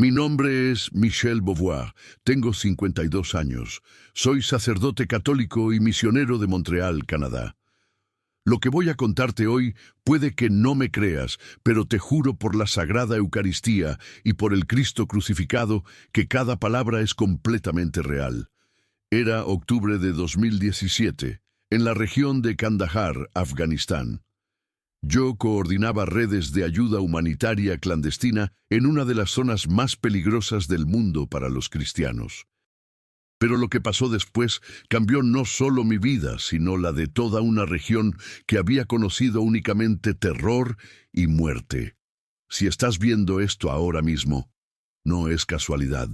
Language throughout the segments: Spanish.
Mi nombre es Michel Beauvoir, tengo 52 años, soy sacerdote católico y misionero de Montreal, Canadá. Lo que voy a contarte hoy puede que no me creas, pero te juro por la Sagrada Eucaristía y por el Cristo crucificado que cada palabra es completamente real. Era octubre de 2017, en la región de Kandahar, Afganistán. Yo coordinaba redes de ayuda humanitaria clandestina en una de las zonas más peligrosas del mundo para los cristianos. Pero lo que pasó después cambió no solo mi vida, sino la de toda una región que había conocido únicamente terror y muerte. Si estás viendo esto ahora mismo, no es casualidad.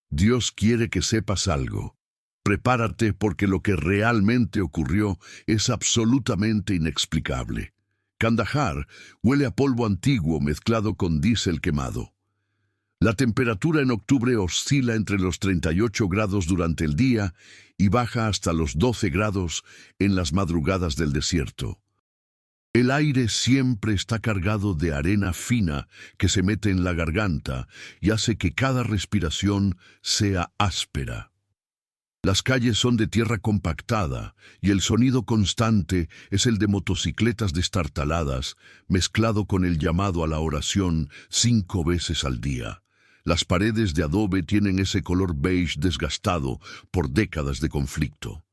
Dios quiere que sepas algo. Prepárate porque lo que realmente ocurrió es absolutamente inexplicable. Kandahar huele a polvo antiguo mezclado con diésel quemado. La temperatura en octubre oscila entre los 38 grados durante el día y baja hasta los 12 grados en las madrugadas del desierto. El aire siempre está cargado de arena fina que se mete en la garganta y hace que cada respiración sea áspera. Las calles son de tierra compactada y el sonido constante es el de motocicletas destartaladas, mezclado con el llamado a la oración 5 veces al día. Las paredes de adobe tienen ese color beige desgastado por décadas de conflicto.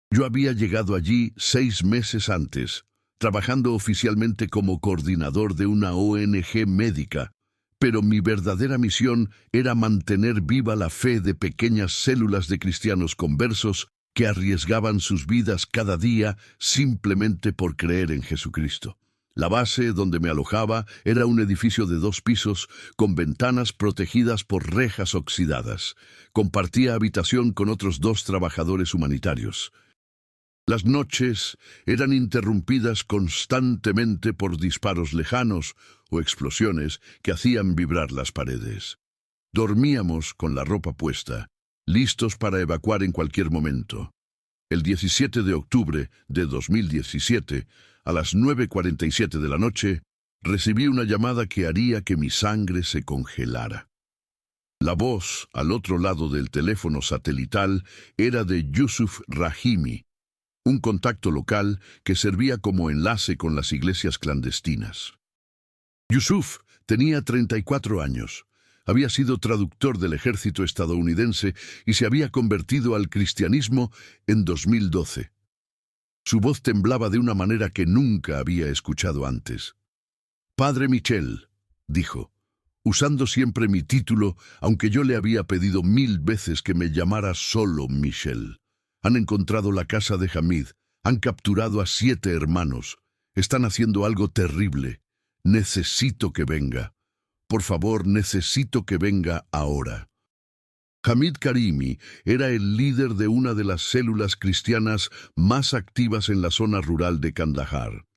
Yo había llegado allí 6 meses antes, trabajando oficialmente como coordinador de una ONG médica, pero mi verdadera misión era mantener viva la fe de pequeñas células de cristianos conversos que arriesgaban sus vidas cada día simplemente por creer en Jesucristo. La base donde me alojaba era un edificio de 2 pisos con ventanas protegidas por rejas oxidadas. Compartía habitación con otros 2 trabajadores humanitarios. Las noches eran interrumpidas constantemente por disparos lejanos o explosiones que hacían vibrar las paredes. Dormíamos con la ropa puesta, listos para evacuar en cualquier momento. El 17 de octubre de 2017, a las 9:47 de la noche, recibí una llamada que haría que mi sangre se congelara. La voz al otro lado del teléfono satelital era de Yusuf Rahimi, un contacto local que servía como enlace con las iglesias clandestinas. Yusuf tenía 34 años. Había sido traductor del ejército estadounidense y se había convertido al cristianismo en 2012. Su voz temblaba de una manera que nunca había escuchado antes. «Padre Michel», dijo, usando siempre mi título, aunque yo le había pedido 1000 veces que me llamara solo Michel. Han encontrado la casa de Hamid, han capturado a 7 hermanos. Están haciendo algo terrible. Necesito que venga. Por favor, necesito que venga ahora. Hamid Karimi era el líder de una de las células cristianas más activas en la zona rural de Kandahar.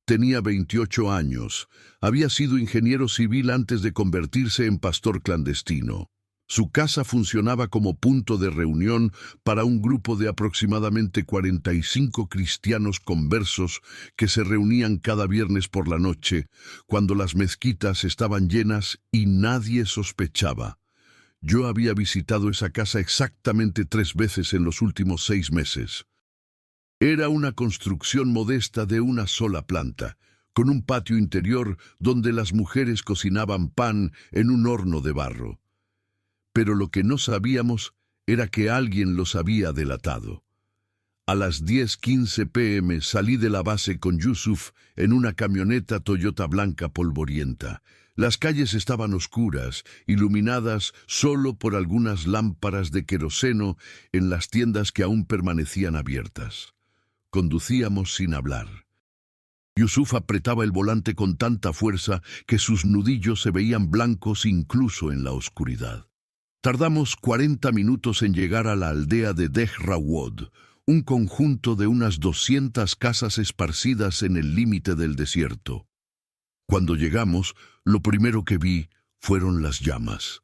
Tenía 28 años. Había sido ingeniero civil antes de convertirse en pastor clandestino. Su casa funcionaba como punto de reunión para un grupo de aproximadamente 45 cristianos conversos que se reunían cada viernes por la noche, cuando las mezquitas estaban llenas y nadie sospechaba. Yo había visitado esa casa exactamente 3 veces en los últimos 6 meses. Era una construcción modesta de una sola planta, con un patio interior donde las mujeres cocinaban pan en un horno de barro. Pero lo que no sabíamos era que alguien los había delatado. A las 10:15 p.m. salí de la base con Yusuf en una camioneta Toyota blanca polvorienta. Las calles estaban oscuras, iluminadas solo por algunas lámparas de queroseno en las tiendas que aún permanecían abiertas. Conducíamos sin hablar. Yusuf apretaba el volante con tanta fuerza que sus nudillos se veían blancos incluso en la oscuridad. Tardamos 40 minutos en llegar a la aldea de Dehrawod, un conjunto de unas 200 casas esparcidas en el límite del desierto. Cuando llegamos, lo primero que vi fueron las llamas.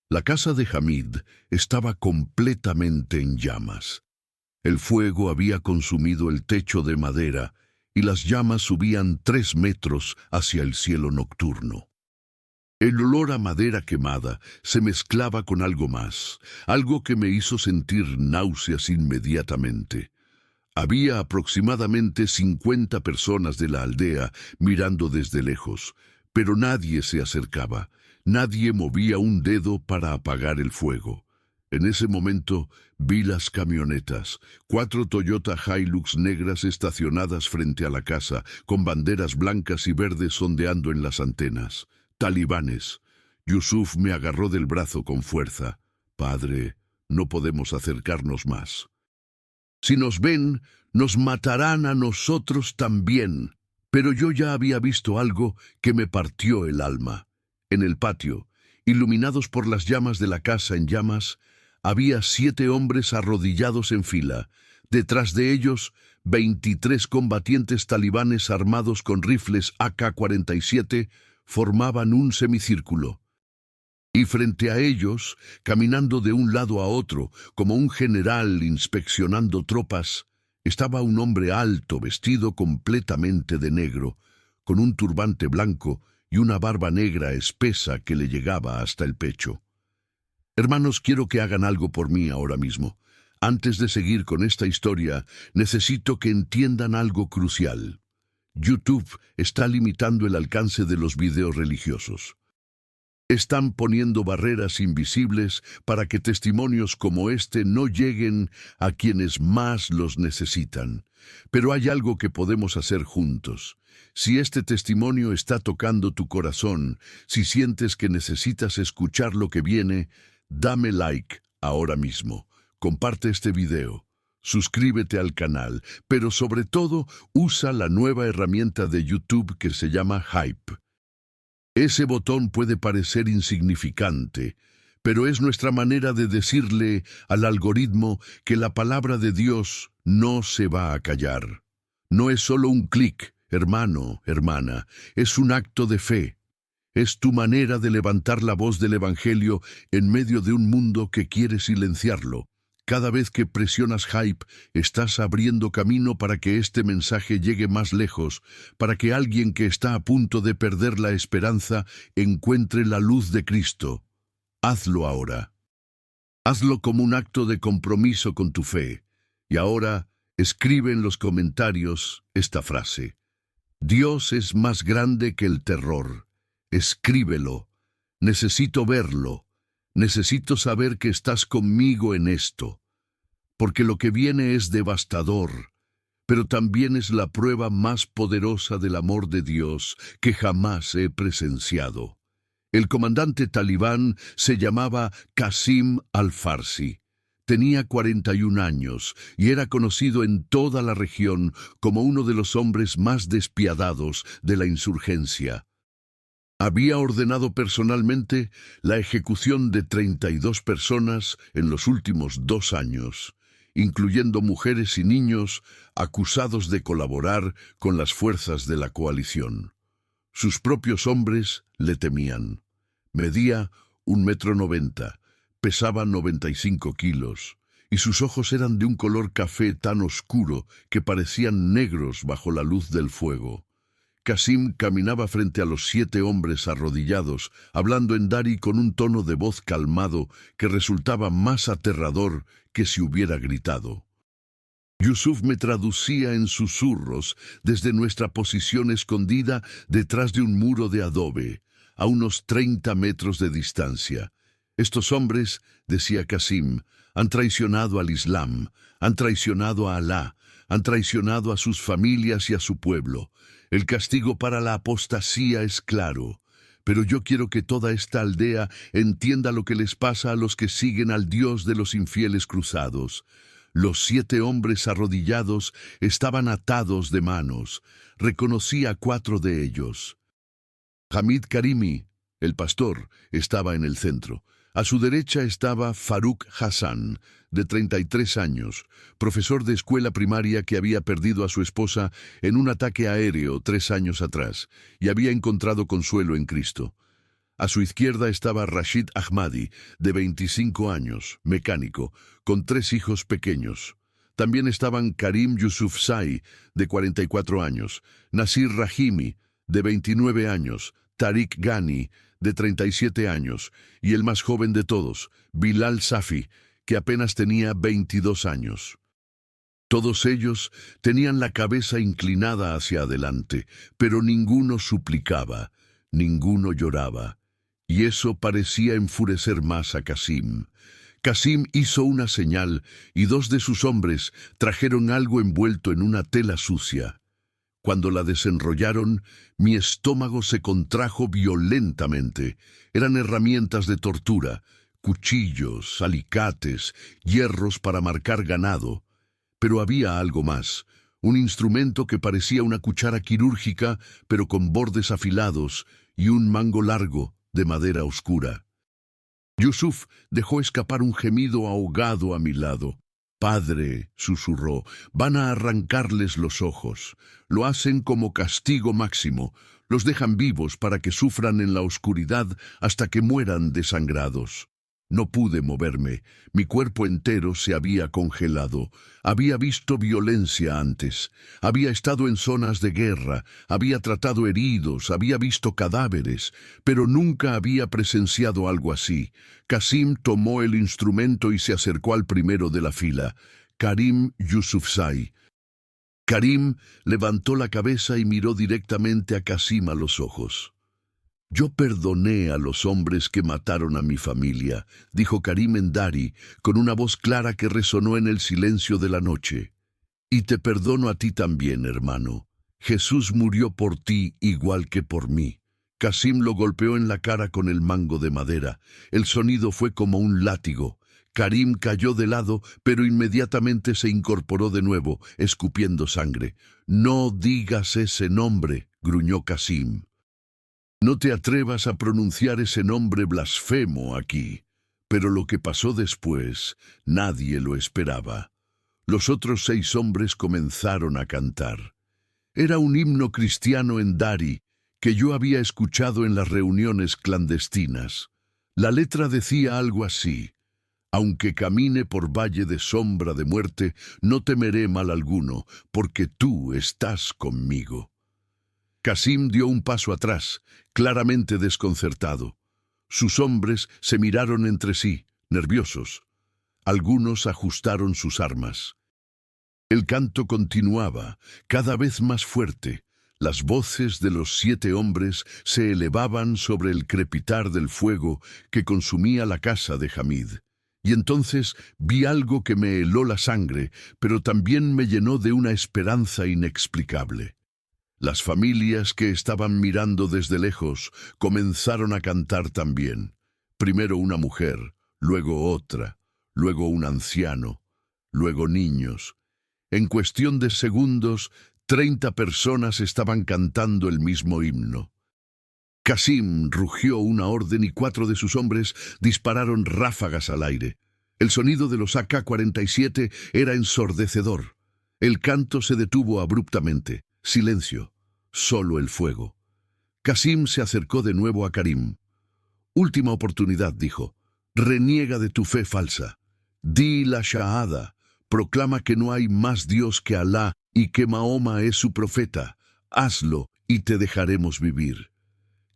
La casa de Hamid estaba completamente en llamas. El fuego había consumido el techo de madera y las llamas subían 3 metros hacia el cielo nocturno. El olor a madera quemada se mezclaba con algo más, algo que me hizo sentir náuseas inmediatamente. Había aproximadamente 50 personas de la aldea mirando desde lejos, pero nadie se acercaba, nadie movía un dedo para apagar el fuego. En ese momento vi las camionetas, 4 Toyota Hilux negras estacionadas frente a la casa, con banderas blancas y verdes ondeando en las antenas. Talibanes. Yusuf me agarró del brazo con fuerza. Padre, no podemos acercarnos más. Si nos ven, nos matarán a nosotros también. Pero yo ya había visto algo que me partió el alma. En el patio, iluminados por las llamas de la casa en llamas, había 7 hombres arrodillados en fila. Detrás de ellos, 23 combatientes talibanes armados con rifles AK-47 formaban un semicírculo. Y frente a ellos, caminando de un lado a otro, como un general inspeccionando tropas, estaba un hombre alto, vestido completamente de negro, con un turbante blanco y una barba negra espesa que le llegaba hasta el pecho. Hermanos, quiero que hagan algo por mí ahora mismo. Antes de seguir con esta historia, necesito que entiendan algo crucial. YouTube está limitando el alcance de los videos religiosos. Están poniendo barreras invisibles para que testimonios como este no lleguen a quienes más los necesitan. Pero hay algo que podemos hacer juntos. Si este testimonio está tocando tu corazón, si sientes que necesitas escuchar lo que viene, dame like ahora mismo. Comparte este video. Suscríbete al canal, pero sobre todo usa la nueva herramienta de YouTube que se llama Hype. Ese botón puede parecer insignificante, pero es nuestra manera de decirle al algoritmo que la palabra de Dios no se va a callar. No es solo un clic, hermano, hermana, es un acto de fe. Es tu manera de levantar la voz del Evangelio en medio de un mundo que quiere silenciarlo. Cada vez que presionas Hype, estás abriendo camino para que este mensaje llegue más lejos, para que alguien que está a punto de perder la esperanza encuentre la luz de Cristo. Hazlo ahora. Hazlo como un acto de compromiso con tu fe. Y ahora, escribe en los comentarios esta frase. Dios es más grande que el terror. Escríbelo. Necesito verlo. Necesito saber que estás conmigo en esto, porque lo que viene es devastador, pero también es la prueba más poderosa del amor de Dios que jamás he presenciado. El comandante talibán se llamaba Qasim al-Farsi. Tenía 41 años y era conocido en toda la región como uno de los hombres más despiadados de la insurgencia. Había ordenado personalmente la ejecución de 32 personas en los últimos 2 años, incluyendo mujeres y niños acusados de colaborar con las fuerzas de la coalición. Sus propios hombres le temían. Medía 1,90 m, pesaba 95 kilos, y sus ojos eran de un color café tan oscuro que parecían negros bajo la luz del fuego. Qasim caminaba frente a los 7 hombres arrodillados, hablando en dari con un tono de voz calmado que resultaba más aterrador que si hubiera gritado. Yusuf me traducía en susurros desde nuestra posición escondida detrás de un muro de adobe, a unos 30 metros de distancia. Estos hombres, decía Qasim, han traicionado al Islam, han traicionado a Alá, han traicionado a sus familias y a su pueblo. El castigo para la apostasía es claro, pero yo quiero que toda esta aldea entienda lo que les pasa a los que siguen al Dios de los infieles cruzados. Los 7 hombres arrodillados estaban atados de manos. Reconocí a 4 de ellos. Hamid Karimi, el pastor, estaba en el centro. A su derecha estaba Faruk Hassan, de 33 años, profesor de escuela primaria que había perdido a su esposa en un ataque aéreo 3 años atrás y había encontrado consuelo en Cristo. A su izquierda estaba Rashid Ahmadi, de 25 años, mecánico, con 3 hijos pequeños. También estaban Karim Yusufzai, de 44 años, Nasir Rahimi, de 29 años, Tariq Ghani, de 37 años, y el más joven de todos, Bilal Safi, que apenas tenía 22 años. Todos ellos tenían la cabeza inclinada hacia adelante, pero ninguno suplicaba, ninguno lloraba, y eso parecía enfurecer más a Qasim. Qasim hizo una señal, y dos de sus hombres trajeron algo envuelto en una tela sucia. Cuando la desenrollaron, mi estómago se contrajo violentamente. Eran herramientas de tortura, cuchillos, alicates, hierros para marcar ganado. Pero había algo más, un instrumento que parecía una cuchara quirúrgica, pero con bordes afilados, y un mango largo, de madera oscura. Yusuf dejó escapar un gemido ahogado a mi lado. «Padre», susurró, «van a arrancarles los ojos. Lo hacen como castigo máximo. Los dejan vivos para que sufran en la oscuridad hasta que mueran desangrados». No pude moverme. Mi cuerpo entero se había congelado. Había visto violencia antes. Había estado en zonas de guerra. Había tratado heridos. Había visto cadáveres. Pero nunca había presenciado algo así. Qasim tomó el instrumento y se acercó al primero de la fila, Karim Yusufzai. Karim levantó la cabeza y miró directamente a Qasim a los ojos. «Yo perdoné a los hombres que mataron a mi familia», dijo Karim en dari, con una voz clara que resonó en el silencio de la noche. «Y te perdono a ti también, hermano. Jesús murió por ti igual que por mí». Qasim lo golpeó en la cara con el mango de madera. El sonido fue como un látigo. Karim cayó de lado, pero inmediatamente se incorporó de nuevo, escupiendo sangre. «No digas ese nombre», gruñó Qasim. «No te atrevas a pronunciar ese nombre blasfemo aquí». Pero lo que pasó después, nadie lo esperaba. Los otros 6 hombres comenzaron a cantar. Era un himno cristiano en dari que yo había escuchado en las reuniones clandestinas. La letra decía algo así: «Aunque camine por valle de sombra de muerte, no temeré mal alguno, porque tú estás conmigo». Qasim dio un paso atrás, claramente desconcertado. Sus hombres se miraron entre sí, nerviosos. Algunos ajustaron sus armas. El canto continuaba, cada vez más fuerte. Las voces de los 7 hombres se elevaban sobre el crepitar del fuego que consumía la casa de Hamid. Y entonces vi algo que me heló la sangre, pero también me llenó de una esperanza inexplicable. Las familias que estaban mirando desde lejos comenzaron a cantar también. Primero una mujer, luego otra, luego un anciano, luego niños. En cuestión de segundos, 30 personas estaban cantando el mismo himno. Qasim rugió una orden y 4 de sus hombres dispararon ráfagas al aire. El sonido de los AK-47 era ensordecedor. El canto se detuvo abruptamente. Silencio. Solo el fuego. Qasim se acercó de nuevo a Karim. «Última oportunidad», dijo. «Reniega de tu fe falsa. Di la shahada. Proclama que no hay más Dios que Alá y que Mahoma es su profeta. Hazlo y te dejaremos vivir».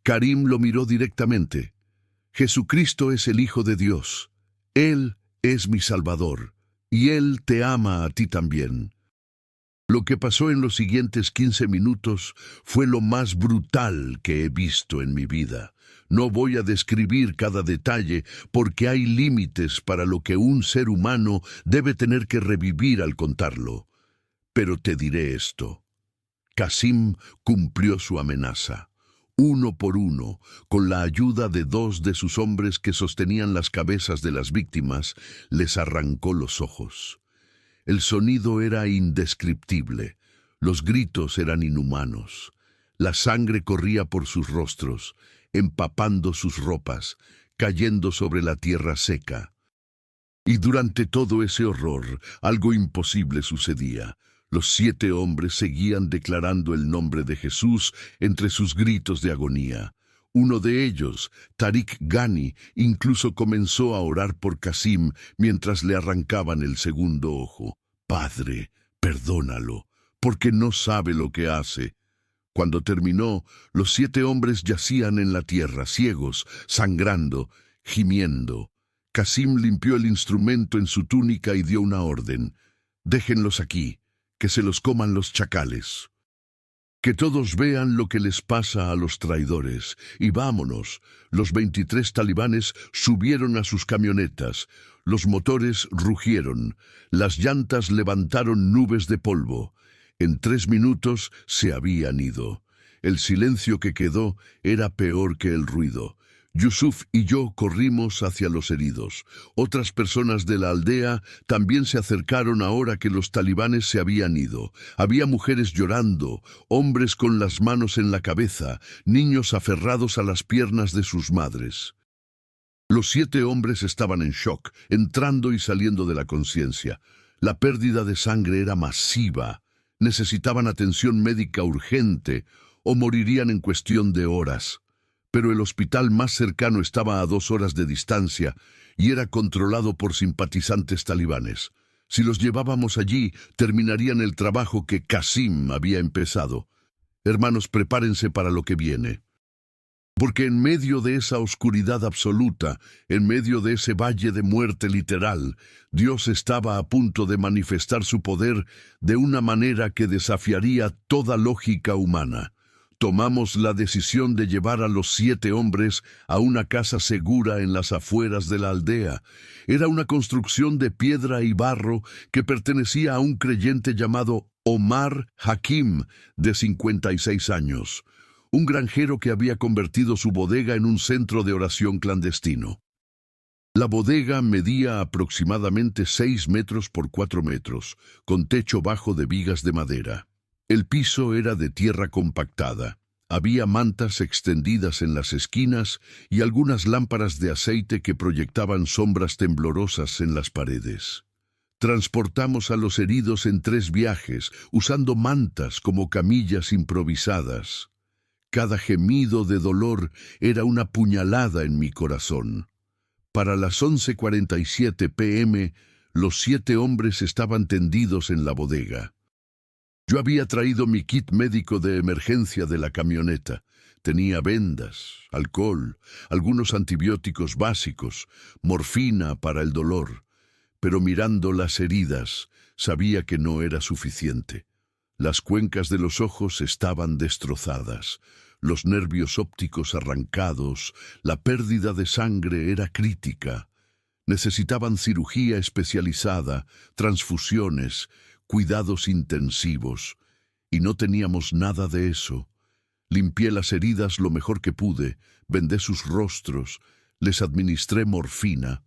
Karim lo miró directamente. «Jesucristo es el Hijo de Dios. Él es mi Salvador, y Él te ama a ti también». Lo que pasó en los siguientes 15 minutos fue lo más brutal que he visto en mi vida. No voy a describir cada detalle porque hay límites para lo que un ser humano debe tener que revivir al contarlo. Pero te diré esto. Qasim cumplió su amenaza. Uno por uno, con la ayuda de 2 de sus hombres que sostenían las cabezas de las víctimas, les arrancó los ojos. El sonido era indescriptible, los gritos eran inhumanos. La sangre corría por sus rostros, empapando sus ropas, cayendo sobre la tierra seca. Y durante todo ese horror, algo imposible sucedía. Los 7 hombres seguían declarando el nombre de Jesús entre sus gritos de agonía. Uno de ellos, Tariq Ghani, incluso comenzó a orar por Qasim mientras le arrancaban el segundo ojo. «Padre, perdónalo, porque no sabe lo que hace». Cuando terminó, los 7 hombres yacían en la tierra, ciegos, sangrando, gimiendo. Qasim limpió el instrumento en su túnica y dio una orden. «Déjenlos aquí, que se los coman los chacales. Que todos vean lo que les pasa a los traidores. Y vámonos». Los 23 talibanes subieron a sus camionetas. Los motores rugieron. Las llantas levantaron nubes de polvo. En 3 minutos se habían ido. El silencio que quedó era peor que el ruido. Yusuf y yo corrimos hacia los heridos. Otras personas de la aldea también se acercaron ahora que los talibanes se habían ido. Había mujeres llorando, hombres con las manos en la cabeza, niños aferrados a las piernas de sus madres. Los 7 hombres estaban en shock, entrando y saliendo de la conciencia. La pérdida de sangre era masiva. Necesitaban atención médica urgente o morirían en cuestión de horas. Pero el hospital más cercano estaba a 2 horas de distancia y era controlado por simpatizantes talibanes. Si los llevábamos allí, terminarían el trabajo que Qasim había empezado. Hermanos, prepárense para lo que viene. Porque en medio de esa oscuridad absoluta, en medio de ese valle de muerte literal, Dios estaba a punto de manifestar su poder de una manera que desafiaría toda lógica humana. Tomamos la decisión de llevar a los 7 hombres a una casa segura en las afueras de la aldea. Era una construcción de piedra y barro que pertenecía a un creyente llamado Omar Hakim, de 56 años. Un granjero que había convertido su bodega en un centro de oración clandestino. La bodega medía aproximadamente 6 metros por 4 metros, con techo bajo de vigas de madera. El piso era de tierra compactada. Había mantas extendidas en las esquinas y algunas lámparas de aceite que proyectaban sombras temblorosas en las paredes. Transportamos a los heridos en 3 viajes, usando mantas como camillas improvisadas. Cada gemido de dolor era una puñalada en mi corazón. Para las 11:47 p.m., los 7 hombres estaban tendidos en la bodega. Yo había traído mi kit médico de emergencia de la camioneta. Tenía vendas, alcohol, algunos antibióticos básicos, morfina para el dolor. Pero mirando las heridas, sabía que no era suficiente. Las cuencas de los ojos estaban destrozadas, los nervios ópticos arrancados, la pérdida de sangre era crítica. Necesitaban cirugía especializada, transfusiones, cuidados intensivos, y no teníamos nada de eso. Limpié las heridas lo mejor que pude, vendé sus rostros, les administré morfina.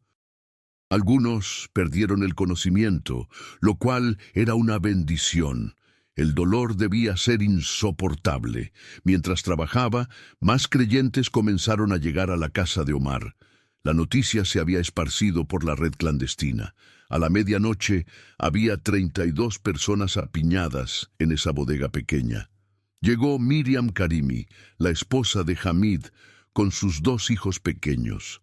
Algunos perdieron el conocimiento, lo cual era una bendición. El dolor debía ser insoportable. Mientras trabajaba, más creyentes comenzaron a llegar a la casa de Omar. La noticia se había esparcido por la red clandestina. A la medianoche había 32 personas apiñadas en esa bodega pequeña. Llegó Miriam Karimi, la esposa de Hamid, con sus 2 hijos pequeños.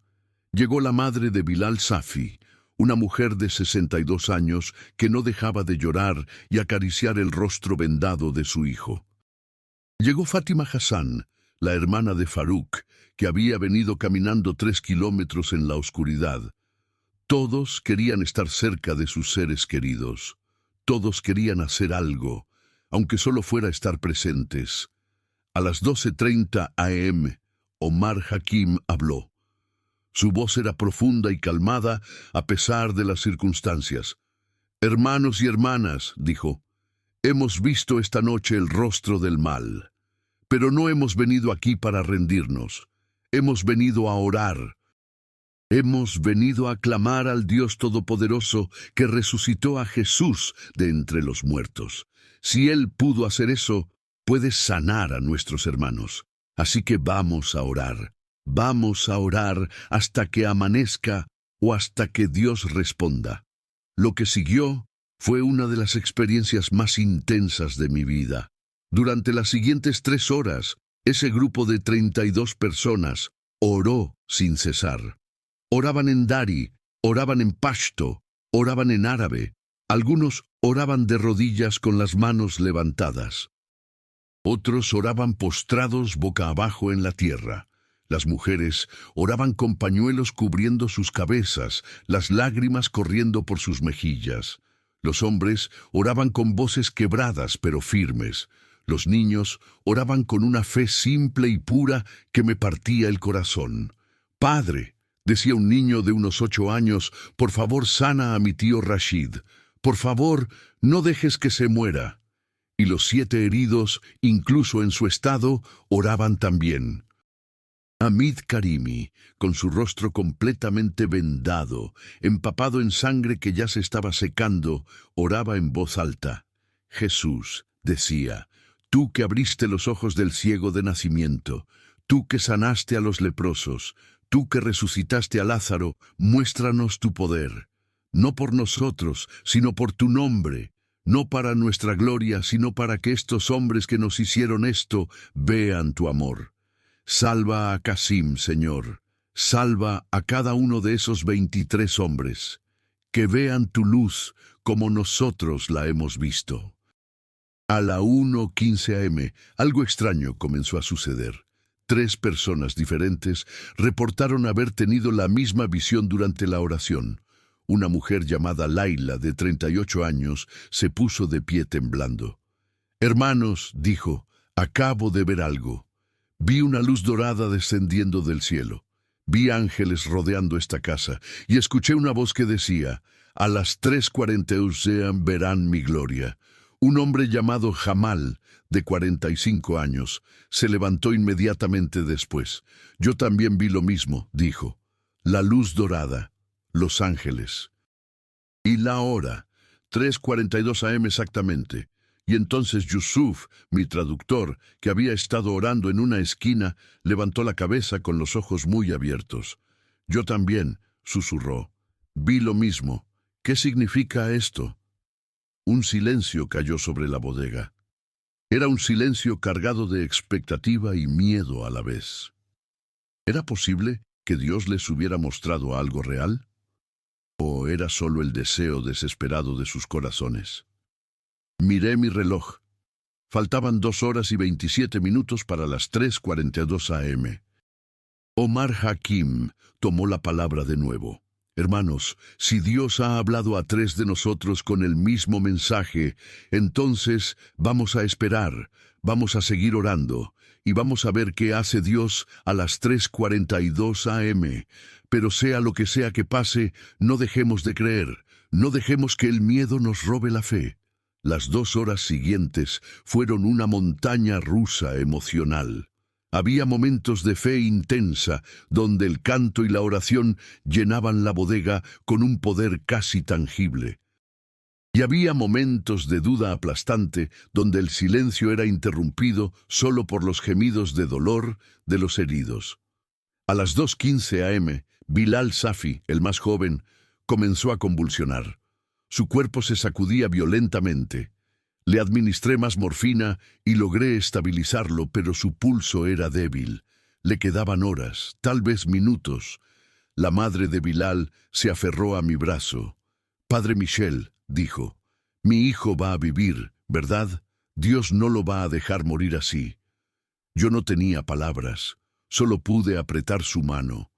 Llegó la madre de Bilal Safi, una mujer de 62 años que no dejaba de llorar y acariciar el rostro vendado de su hijo. Llegó Fátima Hassan, la hermana de Faruk, que había venido caminando 3 kilómetros en la oscuridad. Todos querían estar cerca de sus seres queridos. Todos querían hacer algo, aunque solo fuera estar presentes. A las 12:30 a.m., Omar Hakim habló. Su voz era profunda y calmada a pesar de las circunstancias. «Hermanos y hermanas», dijo, «hemos visto esta noche el rostro del mal. Pero no hemos venido aquí para rendirnos. Hemos venido a orar. Hemos venido a clamar al Dios Todopoderoso que resucitó a Jesús de entre los muertos. Si Él pudo hacer eso, puede sanar a nuestros hermanos. Así que vamos a orar. Vamos a orar hasta que amanezca o hasta que Dios responda». Lo que siguió fue una de las experiencias más intensas de mi vida. Durante las siguientes 3 horas, ese grupo de 32 personas oró sin cesar. Oraban en Dari, oraban en Pashto, oraban en árabe. Algunos oraban de rodillas con las manos levantadas. Otros oraban postrados boca abajo en la tierra. Las mujeres oraban con pañuelos cubriendo sus cabezas, las lágrimas corriendo por sus mejillas. Los hombres oraban con voces quebradas pero firmes. Los niños oraban con una fe simple y pura que me partía el corazón. «Padre», decía un niño de unos 8 años, «por favor sana a mi tío Rashid. Por favor, no dejes que se muera». Y los 7 heridos, incluso en su estado, oraban también. Hamid Karimi, con su rostro completamente vendado, empapado en sangre que ya se estaba secando, oraba en voz alta. «Jesús», decía, «tú que abriste los ojos del ciego de nacimiento, tú que sanaste a los leprosos, tú que resucitaste a Lázaro, muéstranos tu poder. No por nosotros, sino por tu nombre. No para nuestra gloria, sino para que estos hombres que nos hicieron esto vean tu amor. Salva a Qasim, Señor. Salva a cada uno de esos 23 hombres. Que vean tu luz como nosotros la hemos visto». A la 1:15 am, algo extraño comenzó a suceder. 3 personas diferentes reportaron haber tenido la misma visión durante la oración. Una mujer llamada Laila, de 38 años, se puso de pie temblando. «Hermanos», dijo, «acabo de ver algo. Vi una luz dorada descendiendo del cielo. Vi ángeles rodeando esta casa y escuché una voz que decía, a las 3:40 verán mi gloria». Un hombre llamado Jamal, de 45 años, se levantó inmediatamente después. «Yo también vi lo mismo», dijo. «La luz dorada, los ángeles». Y la hora, 3:42 am exactamente. Y entonces Yusuf, mi traductor, que había estado orando en una esquina, levantó la cabeza con los ojos muy abiertos. «Yo también», susurró. «Vi lo mismo. ¿Qué significa esto?» Un silencio cayó sobre la bodega. Era un silencio cargado de expectativa y miedo a la vez. ¿Era posible que Dios les hubiera mostrado algo real? ¿O era solo el deseo desesperado de sus corazones? Miré mi reloj. Faltaban 2 horas y 27 minutos para las 3:42 am. Omar Hakim tomó la palabra de nuevo. «Hermanos, si Dios ha hablado a 3 de nosotros con el mismo mensaje, entonces vamos a esperar, vamos a seguir orando, y vamos a ver qué hace Dios a las 3:42 am. Pero sea lo que sea que pase, no dejemos de creer, no dejemos que el miedo nos robe la fe». Las 2 horas siguientes fueron una montaña rusa emocional. Había momentos de fe intensa, donde el canto y la oración llenaban la bodega con un poder casi tangible. Y había momentos de duda aplastante, donde el silencio era interrumpido solo por los gemidos de dolor de los heridos. A las 2:15 am, Bilal Safi, el más joven, comenzó a convulsionar. Su cuerpo se sacudía violentamente. Le administré más morfina y logré estabilizarlo, pero su pulso era débil. Le quedaban horas, tal vez minutos. La madre de Bilal se aferró a mi brazo. «Padre Michel», dijo, «mi hijo va a vivir, ¿verdad? Dios no lo va a dejar morir así». Yo no tenía palabras, solo pude apretar su mano.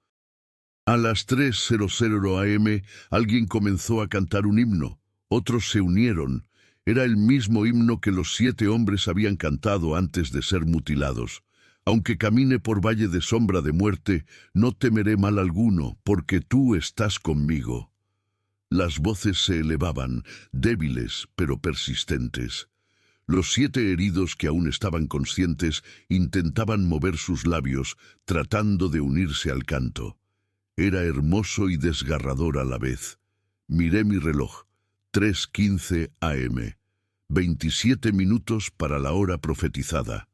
A las 3:00 am, alguien comenzó a cantar un himno. Otros se unieron. Era el mismo himno que los 7 hombres habían cantado antes de ser mutilados. «Aunque camine por valle de sombra de muerte, no temeré mal alguno, porque tú estás conmigo». Las voces se elevaban, débiles pero persistentes. Los 7 heridos que aún estaban conscientes intentaban mover sus labios, tratando de unirse al canto. Era hermoso y desgarrador a la vez. Miré mi reloj. 3:15 am. 27 minutos para la hora profetizada.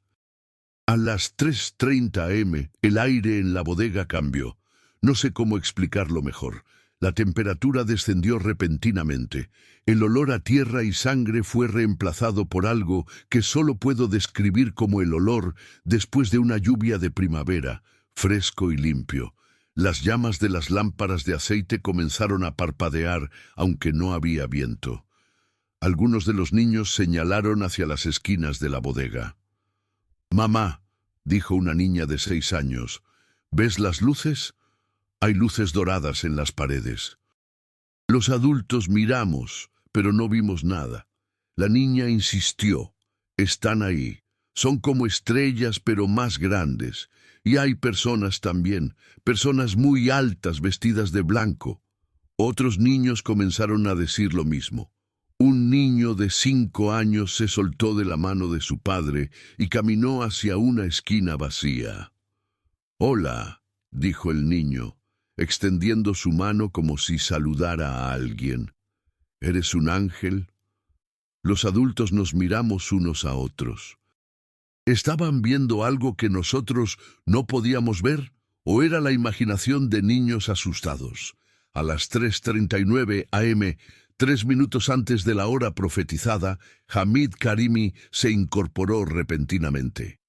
A las 3:30 am, el aire en la bodega cambió. No sé cómo explicarlo mejor. La temperatura descendió repentinamente. El olor a tierra y sangre fue reemplazado por algo que solo puedo describir como el olor después de una lluvia de primavera, fresco y limpio. Las llamas de las lámparas de aceite comenzaron a parpadear, aunque no había viento. Algunos de los niños señalaron hacia las esquinas de la bodega. Mamá, dijo una niña de 6 años, ¿ves las luces? Hay luces doradas en las paredes. Los adultos miramos, pero no vimos nada. La niña insistió. Están ahí. Son como estrellas, pero más grandes. Y hay personas también, personas muy altas vestidas de blanco. Otros niños comenzaron a decir lo mismo. Un niño de 5 años se soltó de la mano de su padre y caminó hacia una esquina vacía. «Hola», dijo el niño, extendiendo su mano como si saludara a alguien. «¿Eres un ángel?» Los adultos nos miramos unos a otros. ¿Estaban viendo algo que nosotros no podíamos ver? ¿O era la imaginación de niños asustados? A las 3:39 am, 3 minutos antes de la hora profetizada, Hamid Karimi se incorporó repentinamente.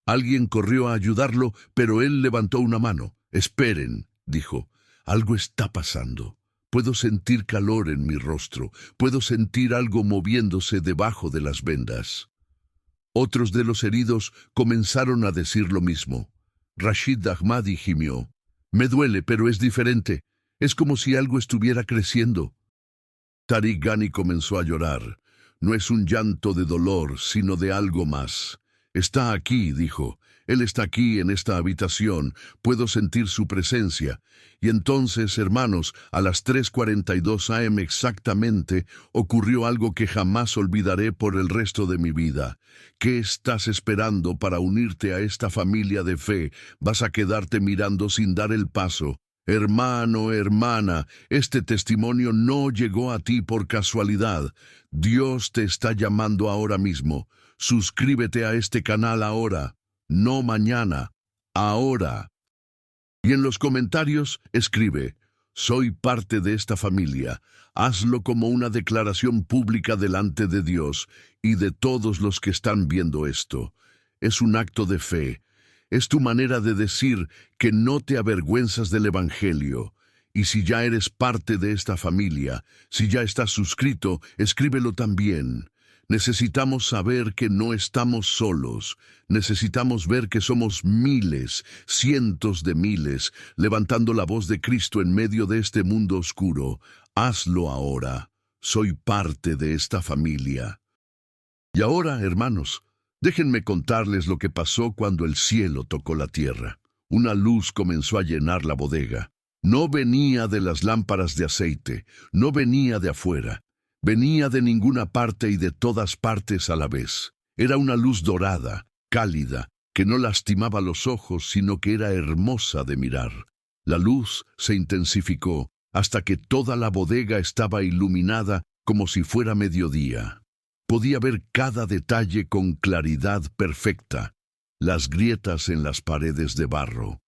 Alguien corrió a ayudarlo, pero él levantó una mano. «Esperen», dijo, «algo está pasando. Puedo sentir calor en mi rostro. Puedo sentir algo moviéndose debajo de las vendas». Otros de los heridos comenzaron a decir lo mismo. Rashid Ahmadi gimió. «Me duele, pero es diferente. Es como si algo estuviera creciendo». Tariq Ghani comenzó a llorar. «No es un llanto de dolor, sino de algo más. Está aquí», dijo. «Él está aquí en esta habitación. Puedo sentir su presencia». Y entonces, hermanos, a las 3:42 am exactamente, ocurrió algo que jamás olvidaré por el resto de mi vida. ¿Qué estás esperando para unirte a esta familia de fe? ¿Vas a quedarte mirando sin dar el paso? Hermano, hermana, este testimonio no llegó a ti por casualidad. Dios te está llamando ahora mismo. Suscríbete a este canal ahora, no mañana, ahora. Y en los comentarios escribe: «Soy parte de esta familia». Hazlo como una declaración pública delante de Dios y de todos los que están viendo esto. Es un acto de fe. Es tu manera de decir que no te avergüenzas del Evangelio. Y si ya eres parte de esta familia, si ya estás suscrito, escríbelo también. Necesitamos saber que no estamos solos. Necesitamos ver que somos miles, cientos de miles, levantando la voz de Cristo en medio de este mundo oscuro. Hazlo ahora. Soy parte de esta familia. Y ahora, hermanos, déjenme contarles lo que pasó cuando el cielo tocó la tierra. Una luz comenzó a llenar la bodega. No venía de las lámparas de aceite, no venía de afuera. Venía de ninguna parte y de todas partes a la vez. Era una luz dorada, cálida, que no lastimaba los ojos, sino que era hermosa de mirar. La luz se intensificó hasta que toda la bodega estaba iluminada como si fuera mediodía. Podía ver cada detalle con claridad perfecta, las grietas en las paredes de barro,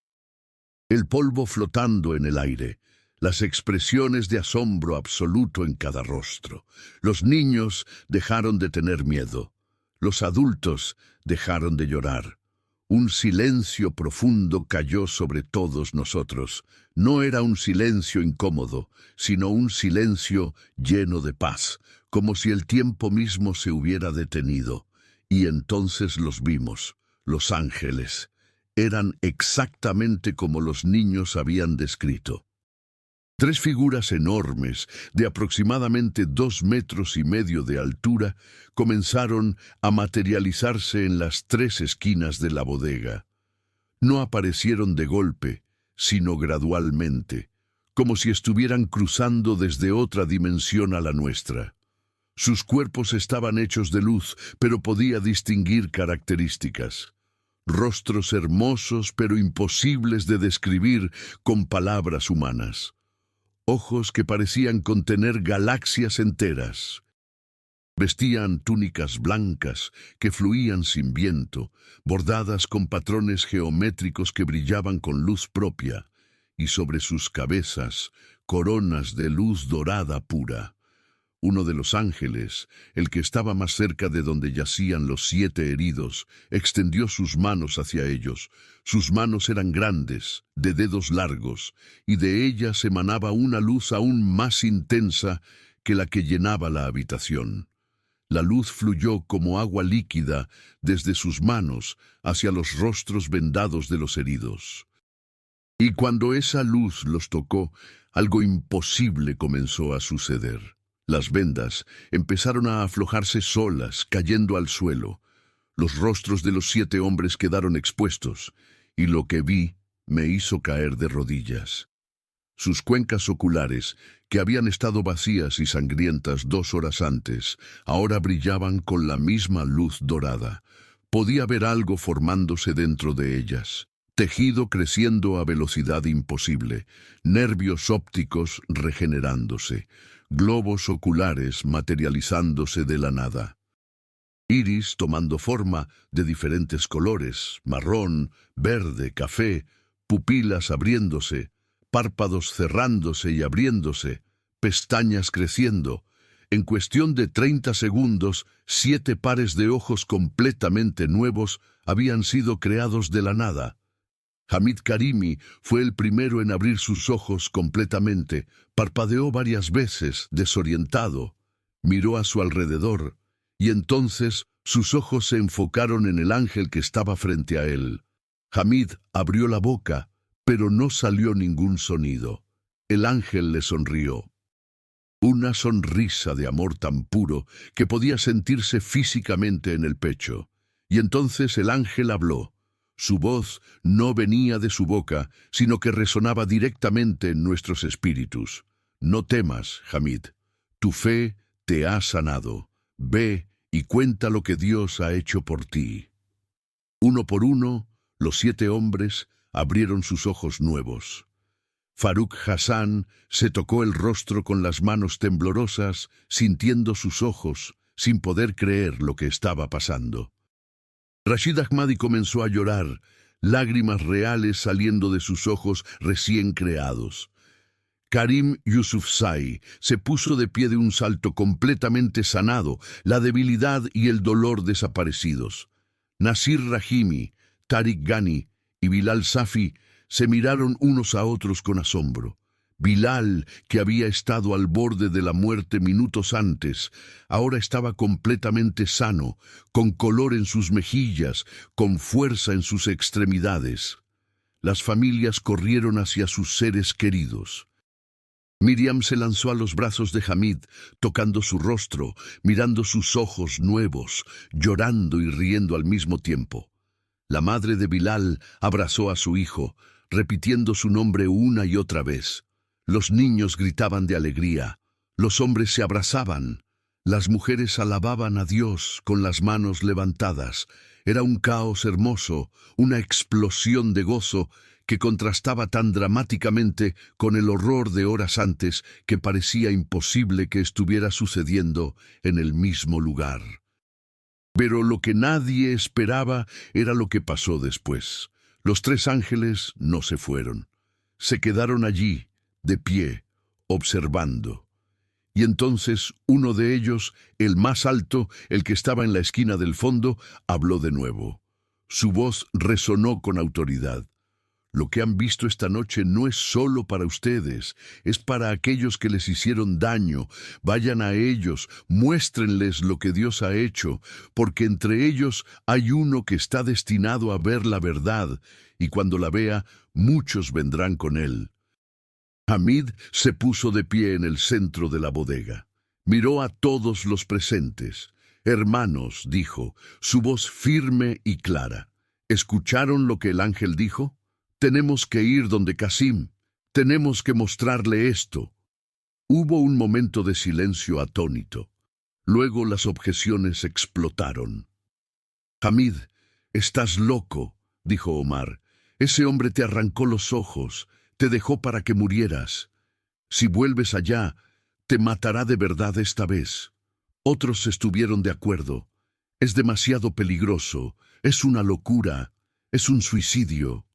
el polvo flotando en el aire, las expresiones de asombro absoluto en cada rostro. Los niños dejaron de tener miedo. Los adultos dejaron de llorar. Un silencio profundo cayó sobre todos nosotros. No era un silencio incómodo, sino un silencio lleno de paz, como si el tiempo mismo se hubiera detenido. Y entonces los vimos, los ángeles. Eran exactamente como los niños habían descrito. 3 figuras enormes, de aproximadamente 2,5 metros de altura, comenzaron a materializarse en las 3 esquinas de la bodega. No aparecieron de golpe, sino gradualmente, como si estuvieran cruzando desde otra dimensión a la nuestra. Sus cuerpos estaban hechos de luz, pero podía distinguir características. Rostros hermosos, pero imposibles de describir con palabras humanas. Ojos que parecían contener galaxias enteras. Vestían túnicas blancas que fluían sin viento, bordadas con patrones geométricos que brillaban con luz propia, y sobre sus cabezas coronas de luz dorada pura. Uno de los ángeles, el que estaba más cerca de donde yacían los 7 heridos, extendió sus manos hacia ellos. Sus manos eran grandes, de dedos largos, y de ellas emanaba una luz aún más intensa que la que llenaba la habitación. La luz fluyó como agua líquida desde sus manos hacia los rostros vendados de los heridos. Y cuando esa luz los tocó, algo imposible comenzó a suceder. Las vendas empezaron a aflojarse solas, cayendo al suelo. Los rostros de los 7 hombres quedaron expuestos, y lo que vi me hizo caer de rodillas. Sus cuencas oculares, que habían estado vacías y sangrientas 2 horas antes, ahora brillaban con la misma luz dorada. Podía ver algo formándose dentro de ellas. Tejido creciendo a velocidad imposible, nervios ópticos regenerándose, globos oculares materializándose de la nada. Iris tomando forma de diferentes colores, marrón, verde, café, pupilas abriéndose, párpados cerrándose y abriéndose, pestañas creciendo. En cuestión de 30 segundos, 7 pares de ojos completamente nuevos habían sido creados de la nada. Hamid Karimi fue el primero en abrir sus ojos completamente, parpadeó varias veces, desorientado, miró a su alrededor, y entonces sus ojos se enfocaron en el ángel que estaba frente a él. Hamid abrió la boca, pero no salió ningún sonido. El ángel le sonrió. Una sonrisa de amor tan puro que podía sentirse físicamente en el pecho. Y entonces el ángel habló. Su voz no venía de su boca, sino que resonaba directamente en nuestros espíritus. No temas, Hamid. Tu fe te ha sanado. Ve y cuenta lo que Dios ha hecho por ti. Uno por uno, los 7 hombres abrieron sus ojos nuevos. Faruk Hassan se tocó el rostro con las manos temblorosas, sintiendo sus ojos, sin poder creer lo que estaba pasando. Rashid Ahmadi comenzó a llorar, lágrimas reales saliendo de sus ojos recién creados. Karim Yusufzai se puso de pie de un salto completamente sanado, la debilidad y el dolor desaparecidos. Nasir Rahimi, Tariq Ghani y Bilal Safi se miraron unos a otros con asombro. Bilal, que había estado al borde de la muerte minutos antes, ahora estaba completamente sano, con color en sus mejillas, con fuerza en sus extremidades. Las familias corrieron hacia sus seres queridos. Miriam se lanzó a los brazos de Hamid, tocando su rostro, mirando sus ojos nuevos, llorando y riendo al mismo tiempo. La madre de Bilal abrazó a su hijo, repitiendo su nombre una y otra vez. Los niños gritaban de alegría, los hombres se abrazaban, las mujeres alababan a Dios con las manos levantadas. Era un caos hermoso, una explosión de gozo que contrastaba tan dramáticamente con el horror de horas antes que parecía imposible que estuviera sucediendo en el mismo lugar. Pero lo que nadie esperaba era lo que pasó después. Los 3 ángeles no se fueron. Se quedaron allí, de pie, observando. Y entonces uno de ellos, el más alto, el que estaba en la esquina del fondo, habló de nuevo. Su voz resonó con autoridad. Lo que han visto esta noche no es solo para ustedes, es para aquellos que les hicieron daño. Vayan a ellos, muéstrenles lo que Dios ha hecho, porque entre ellos hay uno que está destinado a ver la verdad, y cuando la vea, muchos vendrán con él. Hamid se puso de pie en el centro de la bodega. Miró a todos los presentes. «Hermanos», dijo, su voz firme y clara. ¿Escucharon lo que el ángel dijo? Tenemos que ir donde Qasim. Tenemos que mostrarle esto. Hubo un momento de silencio atónito. Luego las objeciones explotaron. Hamid, estás loco, dijo Omar. Ese hombre te arrancó los ojos, te dejó para que murieras. Si vuelves allá, te matará de verdad esta vez. Otros estuvieron de acuerdo. Es demasiado peligroso, es una locura, es un suicidio.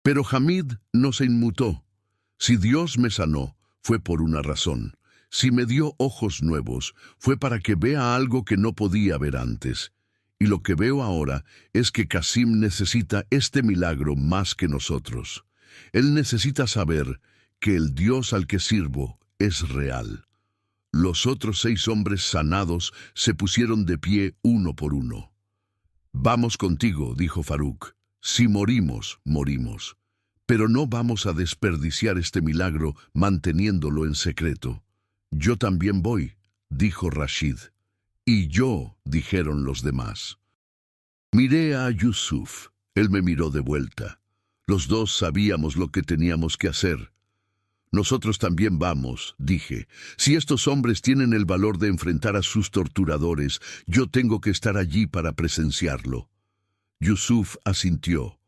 Pero Hamid no se inmutó. Si Dios me sanó, fue por una razón. Si me dio ojos nuevos, fue para que vea algo que no podía ver antes. Y lo que veo ahora es que Qasim necesita este milagro más que nosotros. Él necesita saber que el Dios al que sirvo es real. Los otros 6 hombres sanados se pusieron de pie uno por uno. «Vamos contigo», dijo Farouk. «Si morimos, morimos. Pero no vamos a desperdiciar este milagro manteniéndolo en secreto». «Yo también voy», dijo Rashid. «Y yo», dijeron los demás. Miré a Yusuf. Él me miró de vuelta. Los dos sabíamos lo que teníamos que hacer. «Nosotros también vamos», dije. «Si estos hombres tienen el valor de enfrentar a sus torturadores, yo tengo que estar allí para presenciarlo». Yusuf asintió.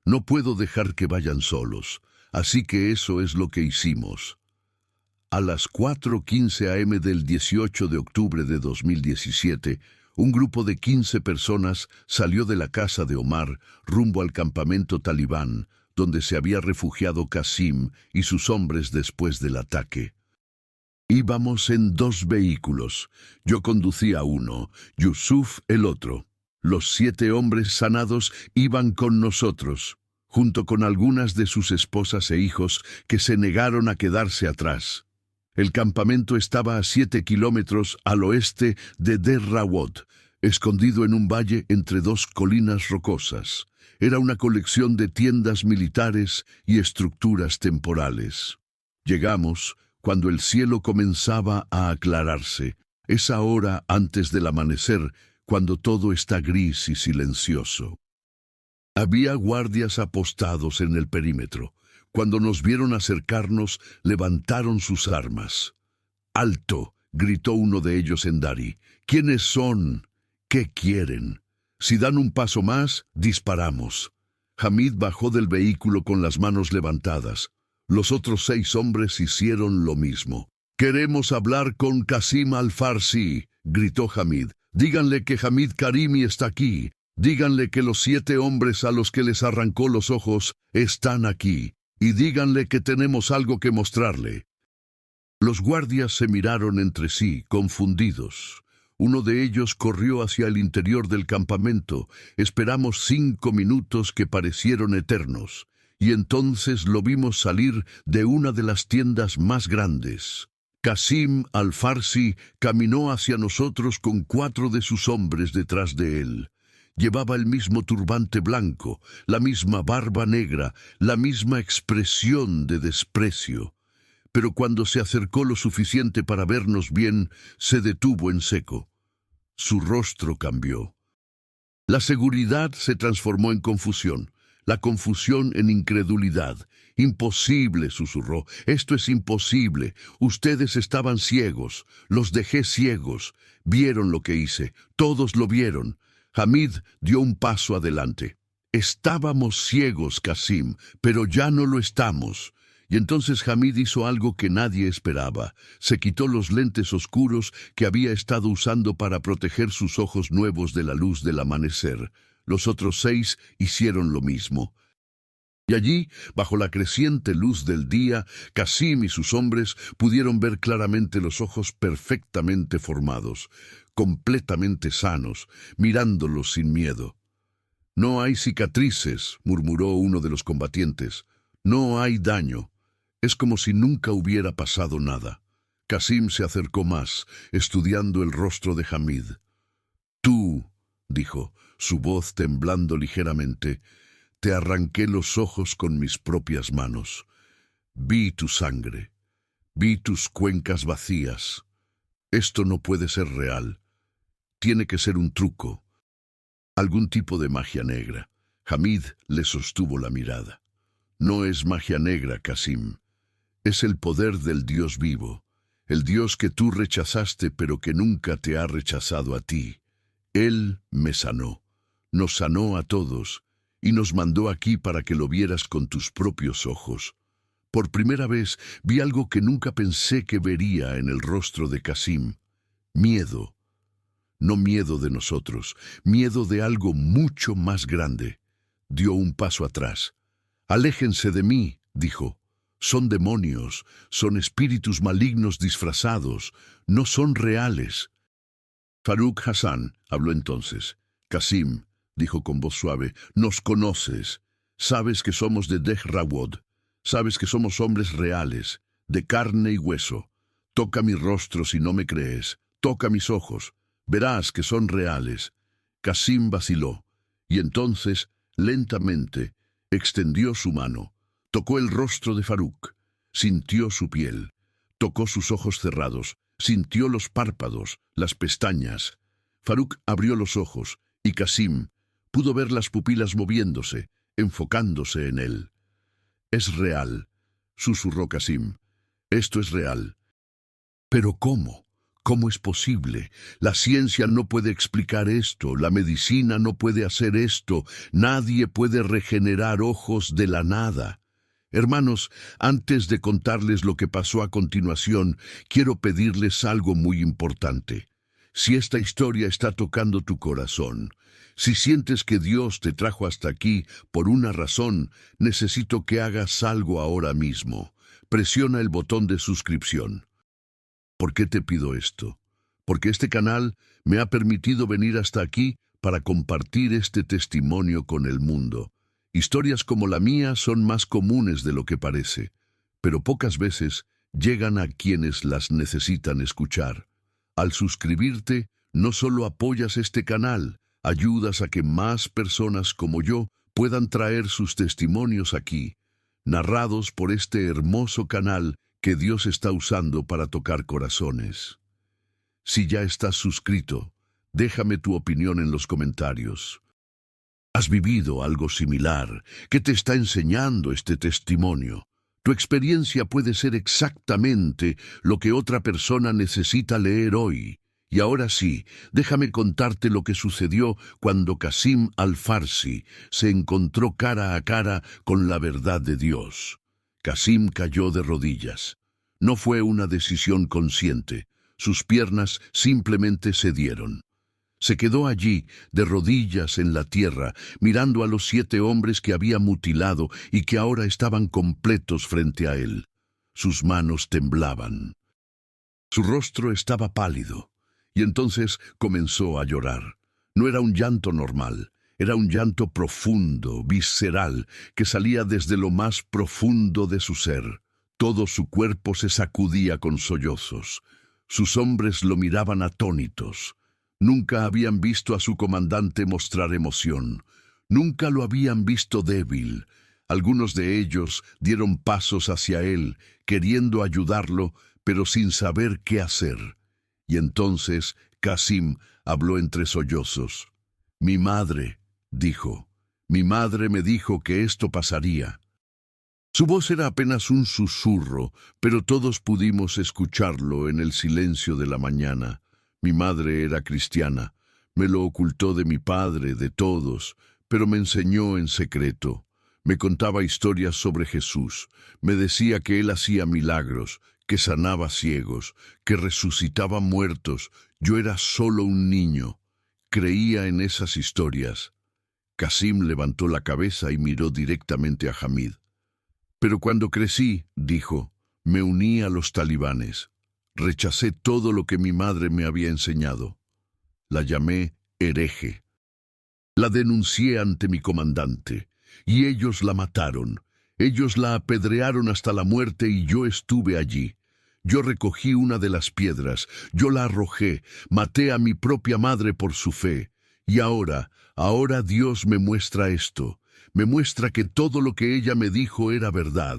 «No puedo dejar que vayan solos, así que eso es lo que hicimos». A las 4:15 a.m. del 18 de octubre de 2017, un grupo de 15 personas salió de la casa de Omar rumbo al campamento talibán, donde se había refugiado Qasim y sus hombres después del ataque. Íbamos en 2 vehículos. Yo conducía uno, Yusuf el otro. Los 7 hombres sanados iban con nosotros, junto con algunas de sus esposas e hijos que se negaron a quedarse atrás. El campamento estaba a 7 kilómetros al oeste de Der Rawot, escondido en un valle entre 2 colinas rocosas. Era una colección de tiendas militares y estructuras temporales. Llegamos cuando el cielo comenzaba a aclararse, esa hora antes del amanecer, cuando todo está gris y silencioso. Había guardias apostados en el perímetro. Cuando nos vieron acercarnos, levantaron sus armas. «¡Alto!», gritó uno de ellos en Dari. «¿Quiénes son? ¿Qué quieren? Si dan un paso más, disparamos». Hamid bajó del vehículo con las manos levantadas. Los otros 6 hombres hicieron lo mismo. «¡Queremos hablar con Qasim al-Farsi!», gritó Hamid. «Díganle que Hamid Karimi está aquí. Díganle que los 7 hombres a los que les arrancó los ojos están aquí. Y díganle que tenemos algo que mostrarle». Los guardias se miraron entre sí, confundidos. Uno de ellos corrió hacia el interior del campamento. Esperamos 5 minutos que parecieron eternos, y entonces lo vimos salir de una de las tiendas más grandes. Qasim al-Farsi caminó hacia nosotros con 4 de sus hombres detrás de él. Llevaba el mismo turbante blanco, la misma barba negra, la misma expresión de desprecio. Pero cuando se acercó lo suficiente para vernos bien, se detuvo en seco. Su rostro cambió. La seguridad se transformó en confusión, la confusión en incredulidad. «Imposible», susurró. «Esto es imposible. Ustedes estaban ciegos. Los dejé ciegos. Vieron lo que hice. Todos lo vieron». Hamid dio un paso adelante. «Estábamos ciegos, Qasim, pero ya no lo estamos». Y entonces Hamid hizo algo que nadie esperaba. Se quitó los lentes oscuros que había estado usando para proteger sus ojos nuevos de la luz del amanecer. Los otros 6 hicieron lo mismo. Y allí, bajo la creciente luz del día, Qasim y sus hombres pudieron ver claramente los ojos perfectamente formados, completamente sanos, mirándolos sin miedo. «No hay cicatrices», murmuró uno de los combatientes. «No hay daño. Es como si nunca hubiera pasado nada». Qasim se acercó más, estudiando el rostro de Hamid. «Tú», dijo, su voz temblando ligeramente, «te arranqué los ojos con mis propias manos. Vi tu sangre. Vi tus cuencas vacías. Esto no puede ser real. Tiene que ser un truco. Algún tipo de magia negra». Hamid le sostuvo la mirada. «No es magia negra, Qasim. Es el poder del Dios vivo, el Dios que tú rechazaste pero que nunca te ha rechazado a ti. Él me sanó, nos sanó a todos y nos mandó aquí para que lo vieras con tus propios ojos». Por primera vez vi algo que nunca pensé que vería en el rostro de Qasim. Miedo. No miedo de nosotros, miedo de algo mucho más grande. Dio un paso atrás. «Aléjense de mí», dijo. «Son demonios, son espíritus malignos disfrazados, no son reales». Farouk Hassan habló entonces. «Qasim», dijo con voz suave, «nos conoces. Sabes que somos de Der Rawot. Sabes que somos hombres reales, de carne y hueso. Toca mi rostro si no me crees. Toca mis ojos. Verás que son reales. Qasim vaciló, y entonces, lentamente, extendió su mano. Tocó el rostro de Farouk. Sintió su piel. Tocó sus ojos cerrados. Sintió los párpados, las pestañas. Farouk abrió los ojos, y Qasim pudo ver las pupilas moviéndose, enfocándose en él. «Es real», susurró Qasim. «Esto es real». «¿Pero cómo? ¿Cómo es posible? La ciencia no puede explicar esto, la medicina no puede hacer esto, nadie puede regenerar ojos de la nada». Hermanos, antes de contarles lo que pasó a continuación, quiero pedirles algo muy importante. Si esta historia está tocando tu corazón, si sientes que Dios te trajo hasta aquí por una razón, necesito que hagas algo ahora mismo. Presiona el botón de suscripción. ¿Por qué te pido esto? Porque este canal me ha permitido venir hasta aquí para compartir este testimonio con el mundo. Historias como la mía son más comunes de lo que parece, pero pocas veces llegan a quienes las necesitan escuchar. Al suscribirte, no solo apoyas este canal, ayudas a que más personas como yo puedan traer sus testimonios aquí, narrados por este hermoso canal que Dios está usando para tocar corazones. Si ya estás suscrito, déjame tu opinión en los comentarios. ¿Has vivido algo similar? ¿Qué te está enseñando este testimonio? Tu experiencia puede ser exactamente lo que otra persona necesita leer hoy. Y ahora sí, déjame contarte lo que sucedió cuando Qasim al-Farsi se encontró cara a cara con la verdad de Dios. Qasim cayó de rodillas. No fue una decisión consciente. Sus piernas simplemente cedieron. Se quedó allí, de rodillas en la tierra, mirando a los 7 hombres que había mutilado y que ahora estaban completos frente a él. Sus manos temblaban. Su rostro estaba pálido, y entonces comenzó a llorar. No era un llanto normal, era un llanto profundo, visceral, que salía desde lo más profundo de su ser. Todo su cuerpo se sacudía con sollozos. Sus hombres lo miraban atónitos. Nunca habían visto a su comandante mostrar emoción. Nunca lo habían visto débil. Algunos de ellos dieron pasos hacia él, queriendo ayudarlo, pero sin saber qué hacer. Y entonces Qasim habló entre sollozos. «Mi madre», dijo, «mi madre me dijo que esto pasaría». Su voz era apenas un susurro, pero todos pudimos escucharlo en el silencio de la mañana. Mi madre era cristiana, me lo ocultó de mi padre, de todos, pero me enseñó en secreto. Me contaba historias sobre Jesús, me decía que él hacía milagros, que sanaba ciegos, que resucitaba muertos. Yo era solo un niño. Creía en esas historias. Qasim levantó la cabeza y miró directamente a Hamid. «Pero cuando crecí», dijo, «me uní a los talibanes. Rechacé todo lo que mi madre me había enseñado. La llamé hereje. La denuncié ante mi comandante, y ellos la mataron. Ellos la apedrearon hasta la muerte y yo estuve allí. Yo recogí una de las piedras, yo la arrojé, maté a mi propia madre por su fe. Y ahora Dios me muestra esto. Me muestra que todo lo que ella me dijo era verdad.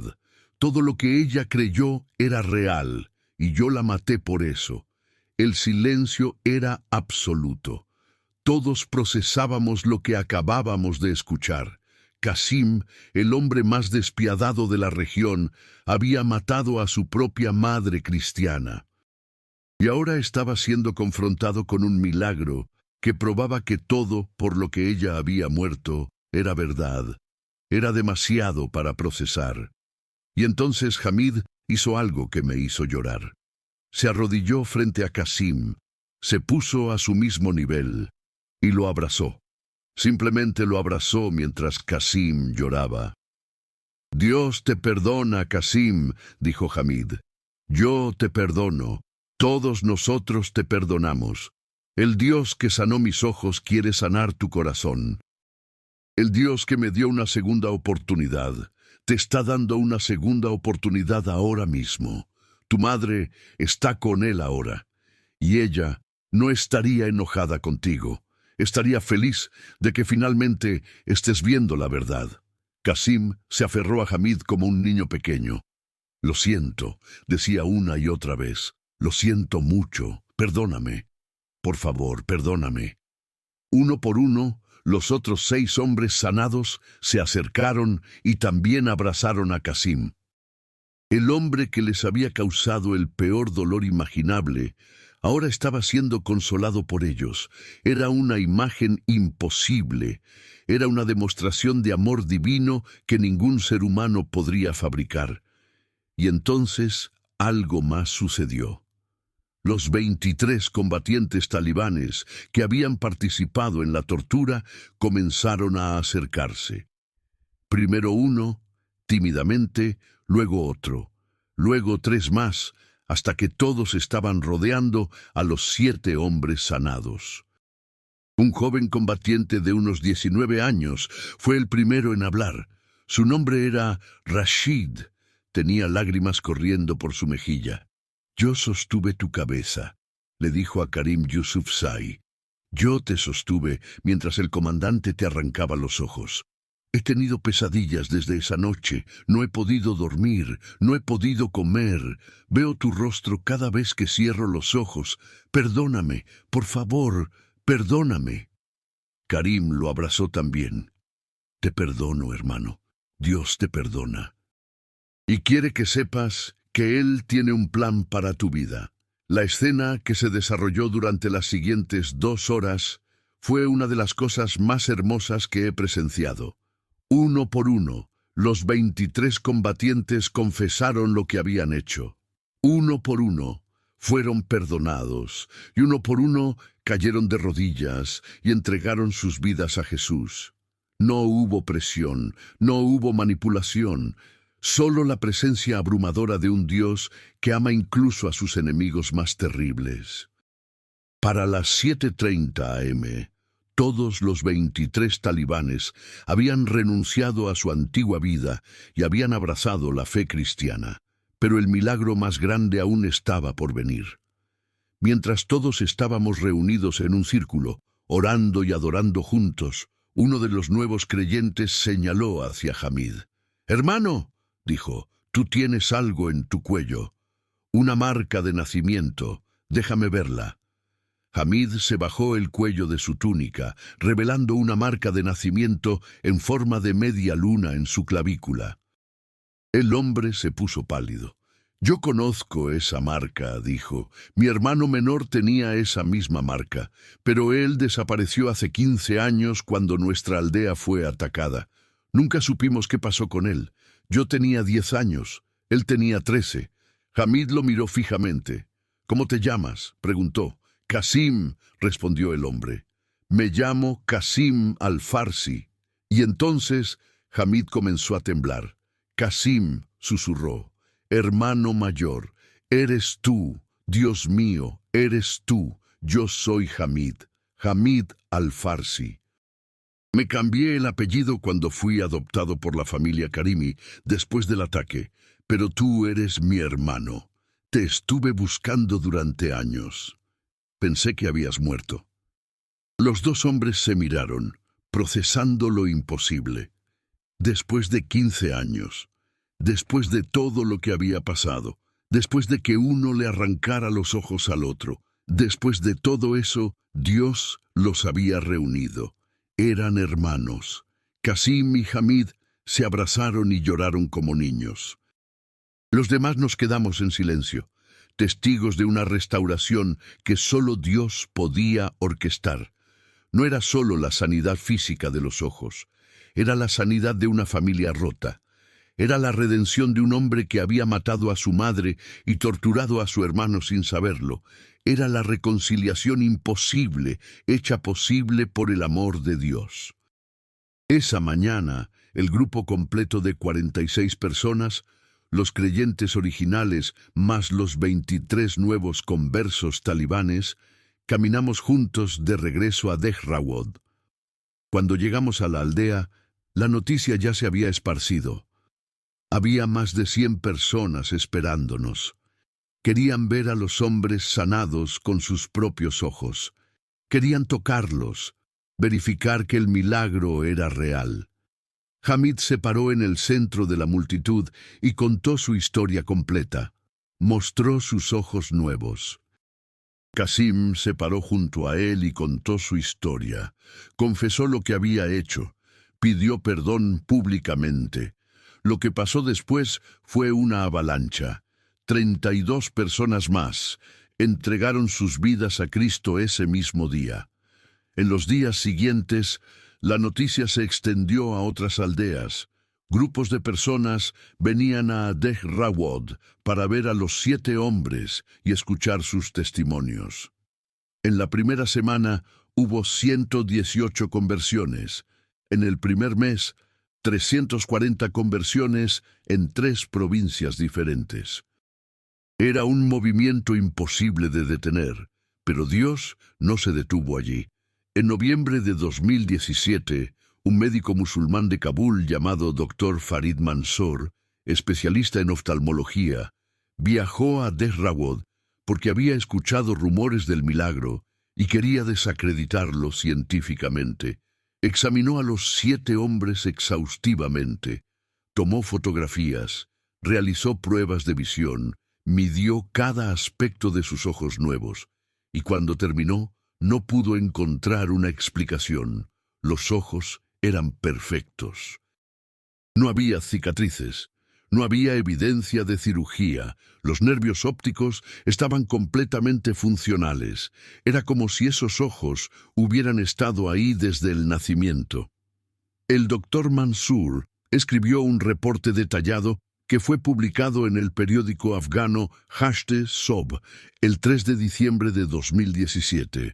Todo lo que ella creyó era real. Y yo la maté por eso. El silencio era absoluto. Todos procesábamos lo que acabábamos de escuchar. Qasim, el hombre más despiadado de la región, había matado a su propia madre cristiana. Y ahora estaba siendo confrontado con un milagro que probaba que todo por lo que ella había muerto era verdad. Era demasiado para procesar. Y entonces Hamid hizo algo que me hizo llorar. Se arrodilló frente a Qasim, se puso a su mismo nivel y lo abrazó. Simplemente lo abrazó mientras Qasim lloraba. «Dios te perdona, Qasim», dijo Hamid. «Yo te perdono. Todos nosotros te perdonamos. El Dios que sanó mis ojos quiere sanar tu corazón. El Dios que me dio una segunda oportunidad te está dando una segunda oportunidad ahora mismo. Tu madre está con él ahora, y ella no estaría enojada contigo. Estaría feliz de que finalmente estés viendo la verdad. Qasim se aferró a Hamid como un niño pequeño. Lo siento, decía una y otra vez. Lo siento mucho. Perdóname. Por favor, perdóname. Uno por uno, los otros 6 hombres sanados se acercaron y también abrazaron a Qasim. El hombre que les había causado el peor dolor imaginable ahora estaba siendo consolado por ellos. Era una imagen imposible. Era una demostración de amor divino que ningún ser humano podría fabricar. Y entonces algo más sucedió. Los 23 combatientes talibanes que habían participado en la tortura comenzaron a acercarse. Primero uno, tímidamente, luego otro, luego 3 más, hasta que todos estaban rodeando a los 7 hombres sanados. Un joven combatiente de unos 19 años fue el primero en hablar. Su nombre era Rashid. Tenía lágrimas corriendo por su mejilla. «Yo sostuve tu cabeza», le dijo a Karim Yusufzai. «Yo te sostuve mientras el comandante te arrancaba los ojos. He tenido pesadillas desde esa noche. No he podido dormir, no he podido comer. Veo tu rostro cada vez que cierro los ojos. Perdóname, por favor, perdóname». Karim lo abrazó también. «Te perdono, hermano. Dios te perdona. Y quiere que sepas que Él tiene un plan para tu vida». La escena que se desarrolló durante las siguientes 2 horas fue una de las cosas más hermosas que he presenciado. Uno por uno, los 23 combatientes confesaron lo que habían hecho. Uno por uno, fueron perdonados, y uno por uno cayeron de rodillas y entregaron sus vidas a Jesús. No hubo presión, no hubo manipulación, solo la presencia abrumadora de un Dios que ama incluso a sus enemigos más terribles. Para las 7:30 am, todos los 23 talibanes habían renunciado a su antigua vida y habían abrazado la fe cristiana, pero el milagro más grande aún estaba por venir. Mientras todos estábamos reunidos en un círculo, orando y adorando juntos, uno de los nuevos creyentes señaló hacia Hamid. «Hermano», dijo, «tú tienes algo en tu cuello, una marca de nacimiento, déjame verla». Hamid se bajó el cuello de su túnica, revelando una marca de nacimiento en forma de media luna en su clavícula. El hombre se puso pálido. «Yo conozco esa marca», dijo. «Mi hermano menor tenía esa misma marca, pero él desapareció hace 15 años cuando nuestra aldea fue atacada. Nunca supimos qué pasó con él. Yo tenía 10 años, él tenía 13. Hamid lo miró fijamente. «¿Cómo te llamas?», preguntó. «Qasim», respondió el hombre. «Me llamo Qasim al-Farsi». Y entonces Hamid comenzó a temblar. «Qasim», susurró, «hermano mayor, eres tú, Dios mío, eres tú, yo soy Hamid, Hamid al-Farsi. Me cambié el apellido cuando fui adoptado por la familia Karimi después del ataque, pero tú eres mi hermano. Te estuve buscando durante años. Pensé que habías muerto». Los 2 hombres se miraron, procesando lo imposible. Después de 15 años, después de todo lo que había pasado, después de que uno le arrancara los ojos al otro, después de todo eso, Dios los había reunido. Eran hermanos. Qasim y Hamid se abrazaron y lloraron como niños. Los demás nos quedamos en silencio, testigos de una restauración que solo Dios podía orquestar. No era solo la sanidad física de los ojos, era la sanidad de una familia rota. Era la redención de un hombre que había matado a su madre y torturado a su hermano sin saberlo. Era la reconciliación imposible, hecha posible por el amor de Dios. Esa mañana, el grupo completo de 46 personas, los creyentes originales más los 23 nuevos conversos talibanes, caminamos juntos de regreso a Dehrawad. Cuando llegamos a la aldea, la noticia ya se había esparcido. Había más de 100 personas esperándonos. Querían ver a los hombres sanados con sus propios ojos. Querían tocarlos, verificar que el milagro era real. Hamid se paró en el centro de la multitud y contó su historia completa. Mostró sus ojos nuevos. Qasim se paró junto a él y contó su historia. Confesó lo que había hecho. Pidió perdón públicamente. Lo que pasó después fue una avalancha. 32 personas más entregaron sus vidas a Cristo ese mismo día. En los días siguientes, la noticia se extendió a otras aldeas. Grupos de personas venían a Deh Rawod para ver a los 7 hombres y escuchar sus testimonios. En la primera semana hubo 118 conversiones. En el primer mes, 340 conversiones en 3 provincias diferentes. Era un movimiento imposible de detener, pero Dios no se detuvo allí. En noviembre de 2017, un médico musulmán de Kabul llamado Dr. Farid Mansour, especialista en oftalmología, viajó a Deh Rawod porque había escuchado rumores del milagro y quería desacreditarlo científicamente. Examinó a los 7 hombres exhaustivamente, tomó fotografías, realizó pruebas de visión, midió cada aspecto de sus ojos nuevos, y cuando terminó, no pudo encontrar una explicación. Los ojos eran perfectos. No había cicatrices, no había evidencia de cirugía, los nervios ópticos estaban completamente funcionales. Era como si esos ojos hubieran estado ahí desde el nacimiento. El doctor Mansour escribió un reporte detallado que fue publicado en el periódico afgano Hashte Sob el 3 de diciembre de 2017.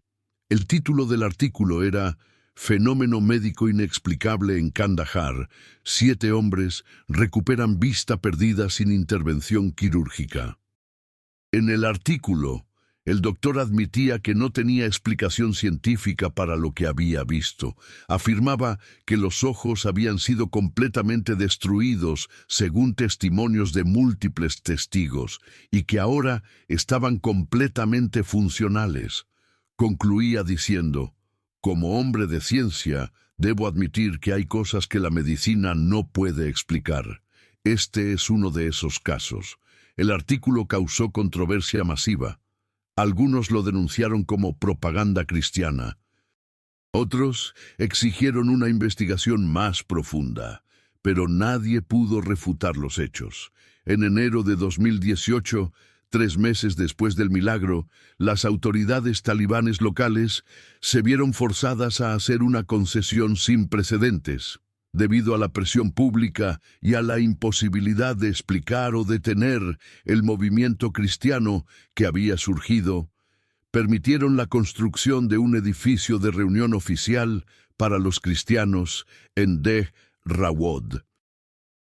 El título del artículo era «Fenómeno médico inexplicable en Kandahar. 7 hombres recuperan vista perdida sin intervención quirúrgica». En el artículo, el doctor admitía que no tenía explicación científica para lo que había visto. Afirmaba que los ojos habían sido completamente destruidos según testimonios de múltiples testigos y que ahora estaban completamente funcionales. Concluía diciendo: «Como hombre de ciencia, debo admitir que hay cosas que la medicina no puede explicar. Este es uno de esos casos». El artículo causó controversia masiva. Algunos lo denunciaron como propaganda cristiana. Otros exigieron una investigación más profunda, pero nadie pudo refutar los hechos. En enero de 2018, 3 meses después del milagro, las autoridades talibanes locales se vieron forzadas a hacer una concesión sin precedentes. Debido a la presión pública y a la imposibilidad de explicar o detener el movimiento cristiano que había surgido, permitieron la construcción de un edificio de reunión oficial para los cristianos en Deh Rawod.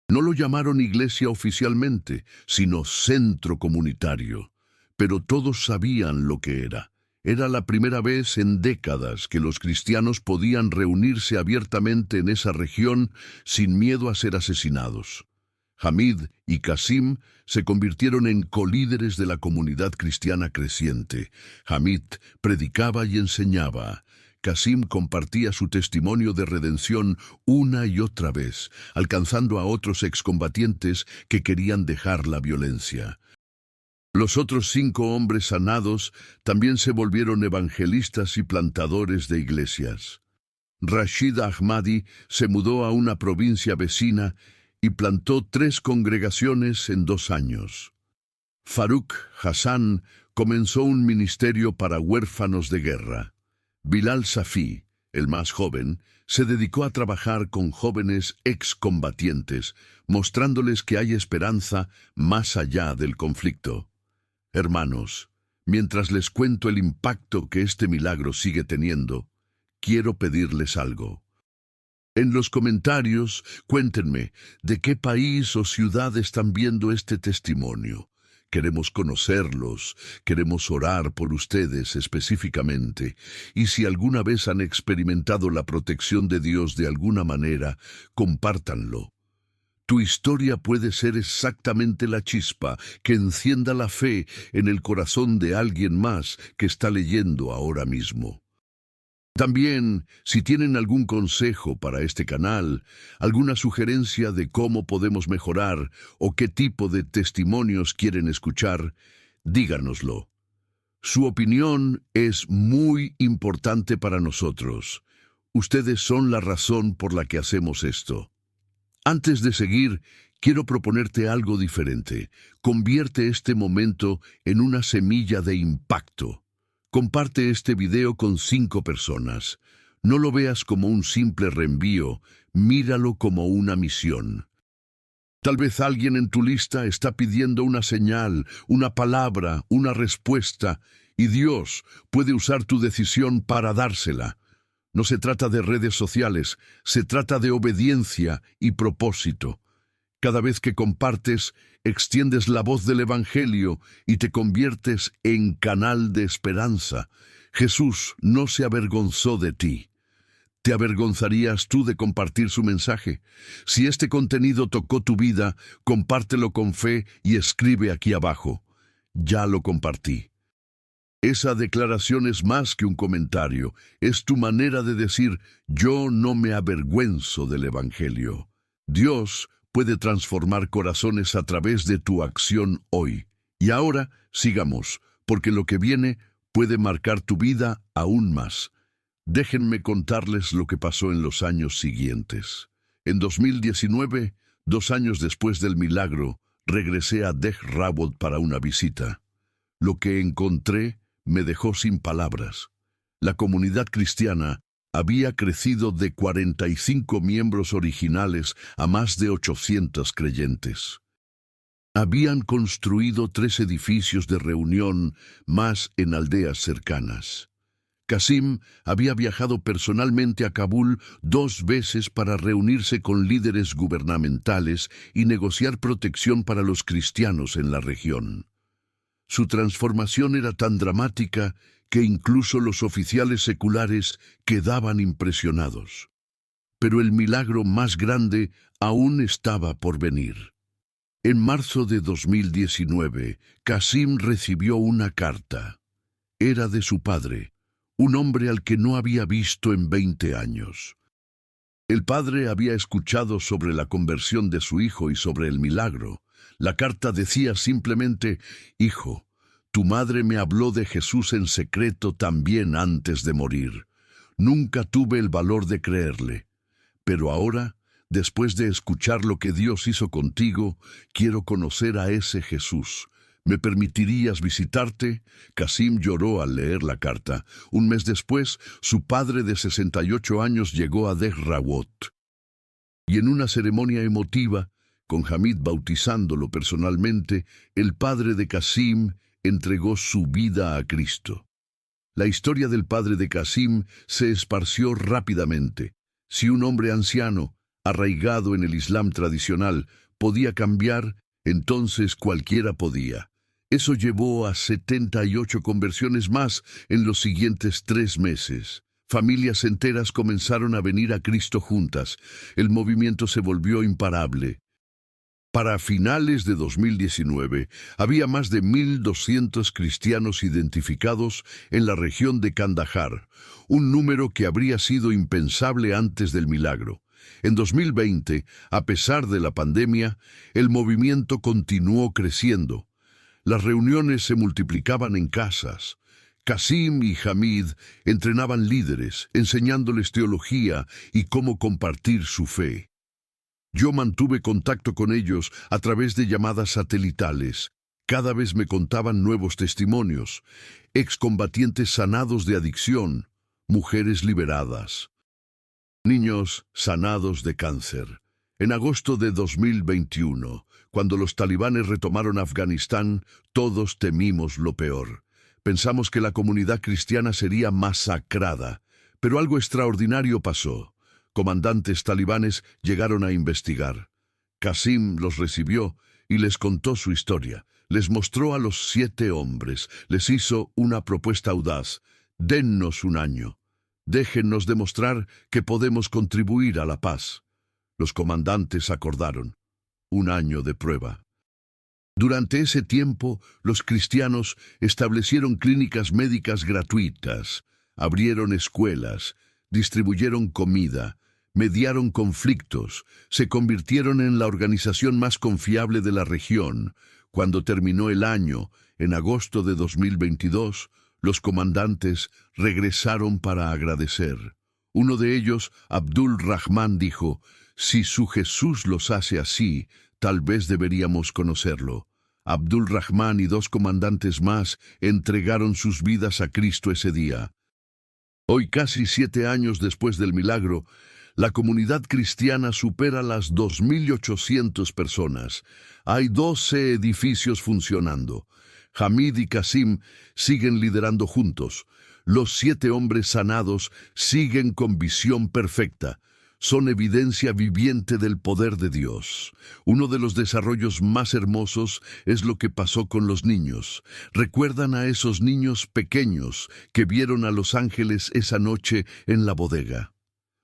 No lo llamaron iglesia oficialmente, sino centro comunitario, pero todos sabían lo que era. Era la primera vez en décadas que los cristianos podían reunirse abiertamente en esa región sin miedo a ser asesinados. Hamid y Qasim se convirtieron en colíderes de la comunidad cristiana creciente. Hamid predicaba y enseñaba. Qasim compartía su testimonio de redención una y otra vez, alcanzando a otros excombatientes que querían dejar la violencia. Los otros 5 hombres sanados también se volvieron evangelistas y plantadores de iglesias. Rashid Ahmadi se mudó a una provincia vecina y plantó 3 congregaciones en 2 años. Faruk Hassan comenzó un ministerio para huérfanos de guerra. Bilal Safi, el más joven, se dedicó a trabajar con jóvenes excombatientes, mostrándoles que hay esperanza más allá del conflicto. Hermanos, mientras les cuento el impacto que este milagro sigue teniendo, quiero pedirles algo. En los comentarios, cuéntenme de qué país o ciudad están viendo este testimonio. Queremos conocerlos, queremos orar por ustedes específicamente, y si alguna vez han experimentado la protección de Dios de alguna manera, compártanlo. Tu historia puede ser exactamente la chispa que encienda la fe en el corazón de alguien más que está leyendo ahora mismo. También, si tienen algún consejo para este canal, alguna sugerencia de cómo podemos mejorar o qué tipo de testimonios quieren escuchar, díganoslo. Su opinión es muy importante para nosotros. Ustedes son la razón por la que hacemos esto. Antes de seguir, quiero proponerte algo diferente. Convierte este momento en una semilla de impacto. Comparte este video con 5 personas. No lo veas como un simple reenvío, míralo como una misión. Tal vez alguien en tu lista está pidiendo una señal, una palabra, una respuesta, y Dios puede usar tu decisión para dársela. No se trata de redes sociales, se trata de obediencia y propósito. Cada vez que compartes, extiendes la voz del Evangelio y te conviertes en canal de esperanza. Jesús no se avergonzó de ti. ¿Te avergonzarías tú de compartir su mensaje? Si este contenido tocó tu vida, compártelo con fe y escribe aquí abajo: ya lo compartí. Esa declaración es más que un comentario, es tu manera de decir: yo no me avergüenzo del Evangelio. Dios puede transformar corazones a través de tu acción hoy. Y ahora, sigamos, porque lo que viene puede marcar tu vida aún más. Déjenme contarles lo que pasó en los años siguientes. En 2019, 2 años después del milagro, regresé a Dej Rawot para una visita. Lo que encontré me dejó sin palabras. La comunidad cristiana había crecido de 45 miembros originales a más de 800 creyentes. Habían construido 3 edificios de reunión más en aldeas cercanas. Qasim había viajado personalmente a Kabul 2 veces para reunirse con líderes gubernamentales y negociar protección para los cristianos en la región. Su transformación era tan dramática que incluso los oficiales seculares quedaban impresionados. Pero el milagro más grande aún estaba por venir. En marzo de 2019, Qasim recibió una carta. Era de su padre, un hombre al que no había visto en 20 años. El padre había escuchado sobre la conversión de su hijo y sobre el milagro. La carta decía simplemente: hijo, tu madre me habló de Jesús en secreto también antes de morir. Nunca tuve el valor de creerle. Pero ahora, después de escuchar lo que Dios hizo contigo, quiero conocer a ese Jesús. ¿Me permitirías visitarte? Qasim lloró al leer la carta. Un mes después, su padre de 68 años llegó a Dej Rawot. Y en una ceremonia emotiva, con Hamid bautizándolo personalmente, el padre de Qasim entregó su vida a Cristo. La historia del padre de Qasim se esparció rápidamente. Si un hombre anciano, arraigado en el Islam tradicional, podía cambiar, entonces cualquiera podía. Eso llevó a 78 conversiones más en los siguientes 3 meses. Familias enteras comenzaron a venir a Cristo juntas. El movimiento se volvió imparable. Para finales de 2019, había más de 1.200 cristianos identificados en la región de Kandahar, un número que habría sido impensable antes del milagro. En 2020, a pesar de la pandemia, el movimiento continuó creciendo. Las reuniones se multiplicaban en casas. Qasim y Hamid entrenaban líderes, enseñándoles teología y cómo compartir su fe. Yo mantuve contacto con ellos a través de llamadas satelitales. Cada vez me contaban nuevos testimonios: excombatientes sanados de adicción, mujeres liberadas, niños sanados de cáncer. En agosto de 2021, cuando los talibanes retomaron Afganistán, todos temimos lo peor. Pensamos que la comunidad cristiana sería masacrada, pero algo extraordinario pasó. Comandantes talibanes llegaron a investigar. Qasim los recibió y les contó su historia. Les mostró a los 7 hombres. Les hizo una propuesta audaz: dennos un año. Déjennos demostrar que podemos contribuir a la paz. Los comandantes acordaron. un año de prueba. Durante ese tiempo, los cristianos establecieron clínicas médicas gratuitas, abrieron escuelas, distribuyeron comida, mediaron conflictos, se convirtieron en la organización más confiable de la región. Cuando terminó el año, en agosto de 2022, los comandantes regresaron para agradecer. Uno de ellos, Abdul Rahman, dijo: «Si su Jesús los hace así, tal vez deberíamos conocerlo». Abdul Rahman y 2 comandantes más entregaron sus vidas a Cristo ese día. Hoy, casi 7 años después del milagro, la comunidad cristiana supera las 2.800 personas. Hay 12 edificios funcionando. Hamid y Qasim siguen liderando juntos. Los 7 hombres sanados siguen con visión perfecta. Son evidencia viviente del poder de Dios. Uno de los desarrollos más hermosos es lo que pasó con los niños. ¿Recuerdan a esos niños pequeños que vieron a los ángeles esa noche en la bodega?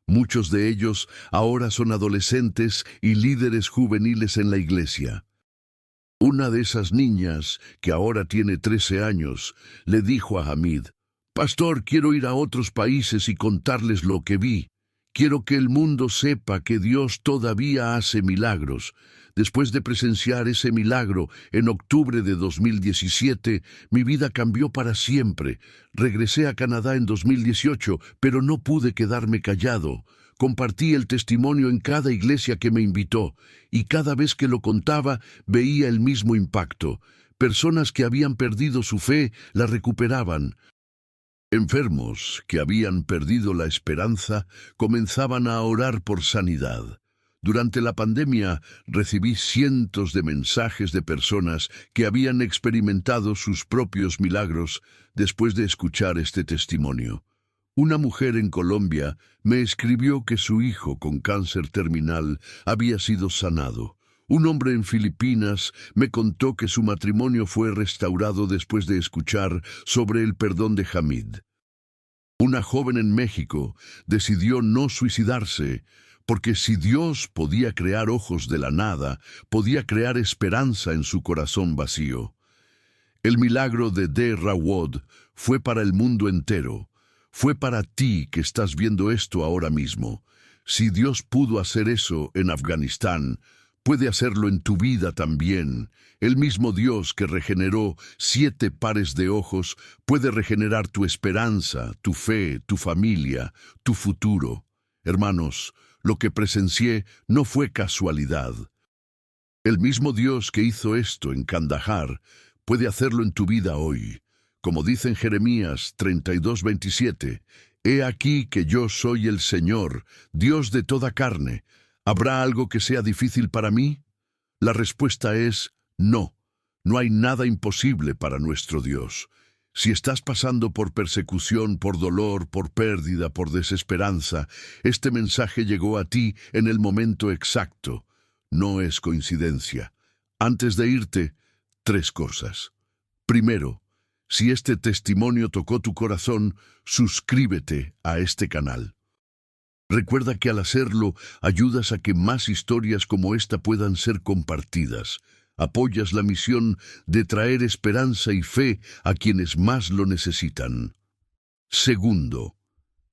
Muchos de ellos ahora son adolescentes y líderes juveniles en la iglesia. Una de esas niñas, que ahora tiene 13 años, le dijo a Hamid: «Pastor, quiero ir a otros países y contarles lo que vi. Quiero que el mundo sepa que Dios todavía hace milagros». Después de presenciar ese milagro en octubre de 2017, mi vida cambió para siempre. Regresé a Canadá en 2018, pero no pude quedarme callado. Compartí el testimonio en cada iglesia que me invitó, y cada vez que lo contaba veía el mismo impacto. Personas que habían perdido su fe la recuperaban. Enfermos que habían perdido la esperanza comenzaban a orar por sanidad. Durante la pandemia recibí cientos de mensajes de personas que habían experimentado sus propios milagros después de escuchar este testimonio. Una mujer en Colombia me escribió que su hijo con cáncer terminal había sido sanado. Un hombre en Filipinas me contó que su matrimonio fue restaurado después de escuchar sobre el perdón de Hamid. Una joven en México decidió no suicidarse, porque si Dios podía crear ojos de la nada, podía crear esperanza en su corazón vacío. El milagro de De Rawod fue para el mundo entero. Fue para ti que estás viendo esto ahora mismo. Si Dios pudo hacer eso en Afganistán, puede hacerlo en tu vida también. El mismo Dios que regeneró 7 pares de ojos puede regenerar tu esperanza, tu fe, tu familia, tu futuro. Hermanos, lo que presencié no fue casualidad. El mismo Dios que hizo esto en Kandahar puede hacerlo en tu vida hoy. Como dice en Jeremías 32:27, «He aquí que yo soy el Señor, Dios de toda carne. ¿Habrá algo que sea difícil para mí?». La respuesta es no. No hay nada imposible para nuestro Dios. Si estás pasando por persecución, por dolor, por pérdida, por desesperanza, este mensaje llegó a ti en el momento exacto. No es coincidencia. Antes de irte, 3 cosas. Primero, si este testimonio tocó tu corazón, suscríbete a este canal. Recuerda que al hacerlo, ayudas a que más historias como esta puedan ser compartidas. Apoyas la misión de traer esperanza y fe a quienes más lo necesitan. Segundo,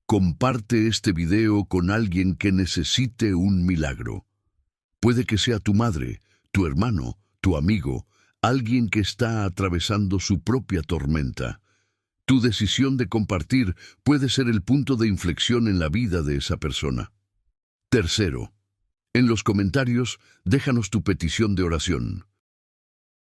comparte este video con alguien que necesite un milagro. Puede que sea tu madre, tu hermano, tu amigo, alguien que está atravesando su propia tormenta. Tu decisión de compartir puede ser el punto de inflexión en la vida de esa persona. Tercero, en los comentarios, déjanos tu petición de oración.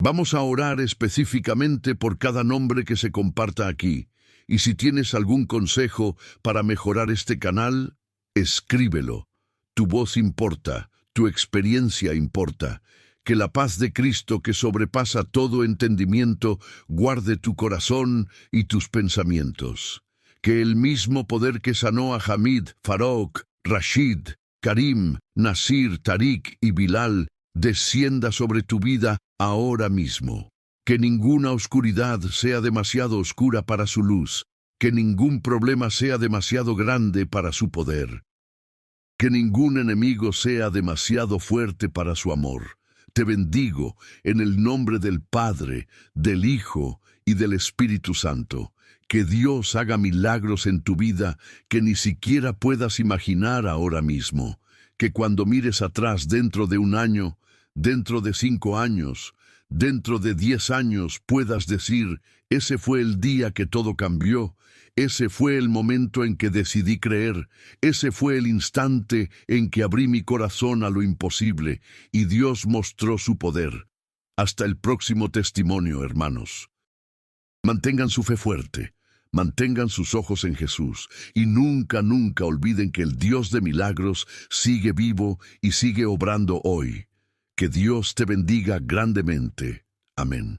Vamos a orar específicamente por cada nombre que se comparta aquí. Y si tienes algún consejo para mejorar este canal, escríbelo. Tu voz importa, tu experiencia importa. Que la paz de Cristo, que sobrepasa todo entendimiento, guarde tu corazón y tus pensamientos. Que el mismo poder que sanó a Hamid, Farouk, Rashid, Karim, Nasir, Tariq y Bilal descienda sobre tu vida ahora mismo. Que ninguna oscuridad sea demasiado oscura para su luz. Que ningún problema sea demasiado grande para su poder. Que ningún enemigo sea demasiado fuerte para su amor. Te bendigo en el nombre del Padre, del Hijo y del Espíritu Santo. Que Dios haga milagros en tu vida que ni siquiera puedas imaginar ahora mismo. Que cuando mires atrás dentro de un año, dentro de 5 años, dentro de 10 años puedas decir, ese fue el día que todo cambió, ese fue el momento en que decidí creer, ese fue el instante en que abrí mi corazón a lo imposible y Dios mostró su poder. Hasta el próximo testimonio, hermanos. Mantengan su fe fuerte. Mantengan sus ojos en Jesús y nunca, nunca olviden que el Dios de milagros sigue vivo y sigue obrando hoy. Que Dios te bendiga grandemente. Amén.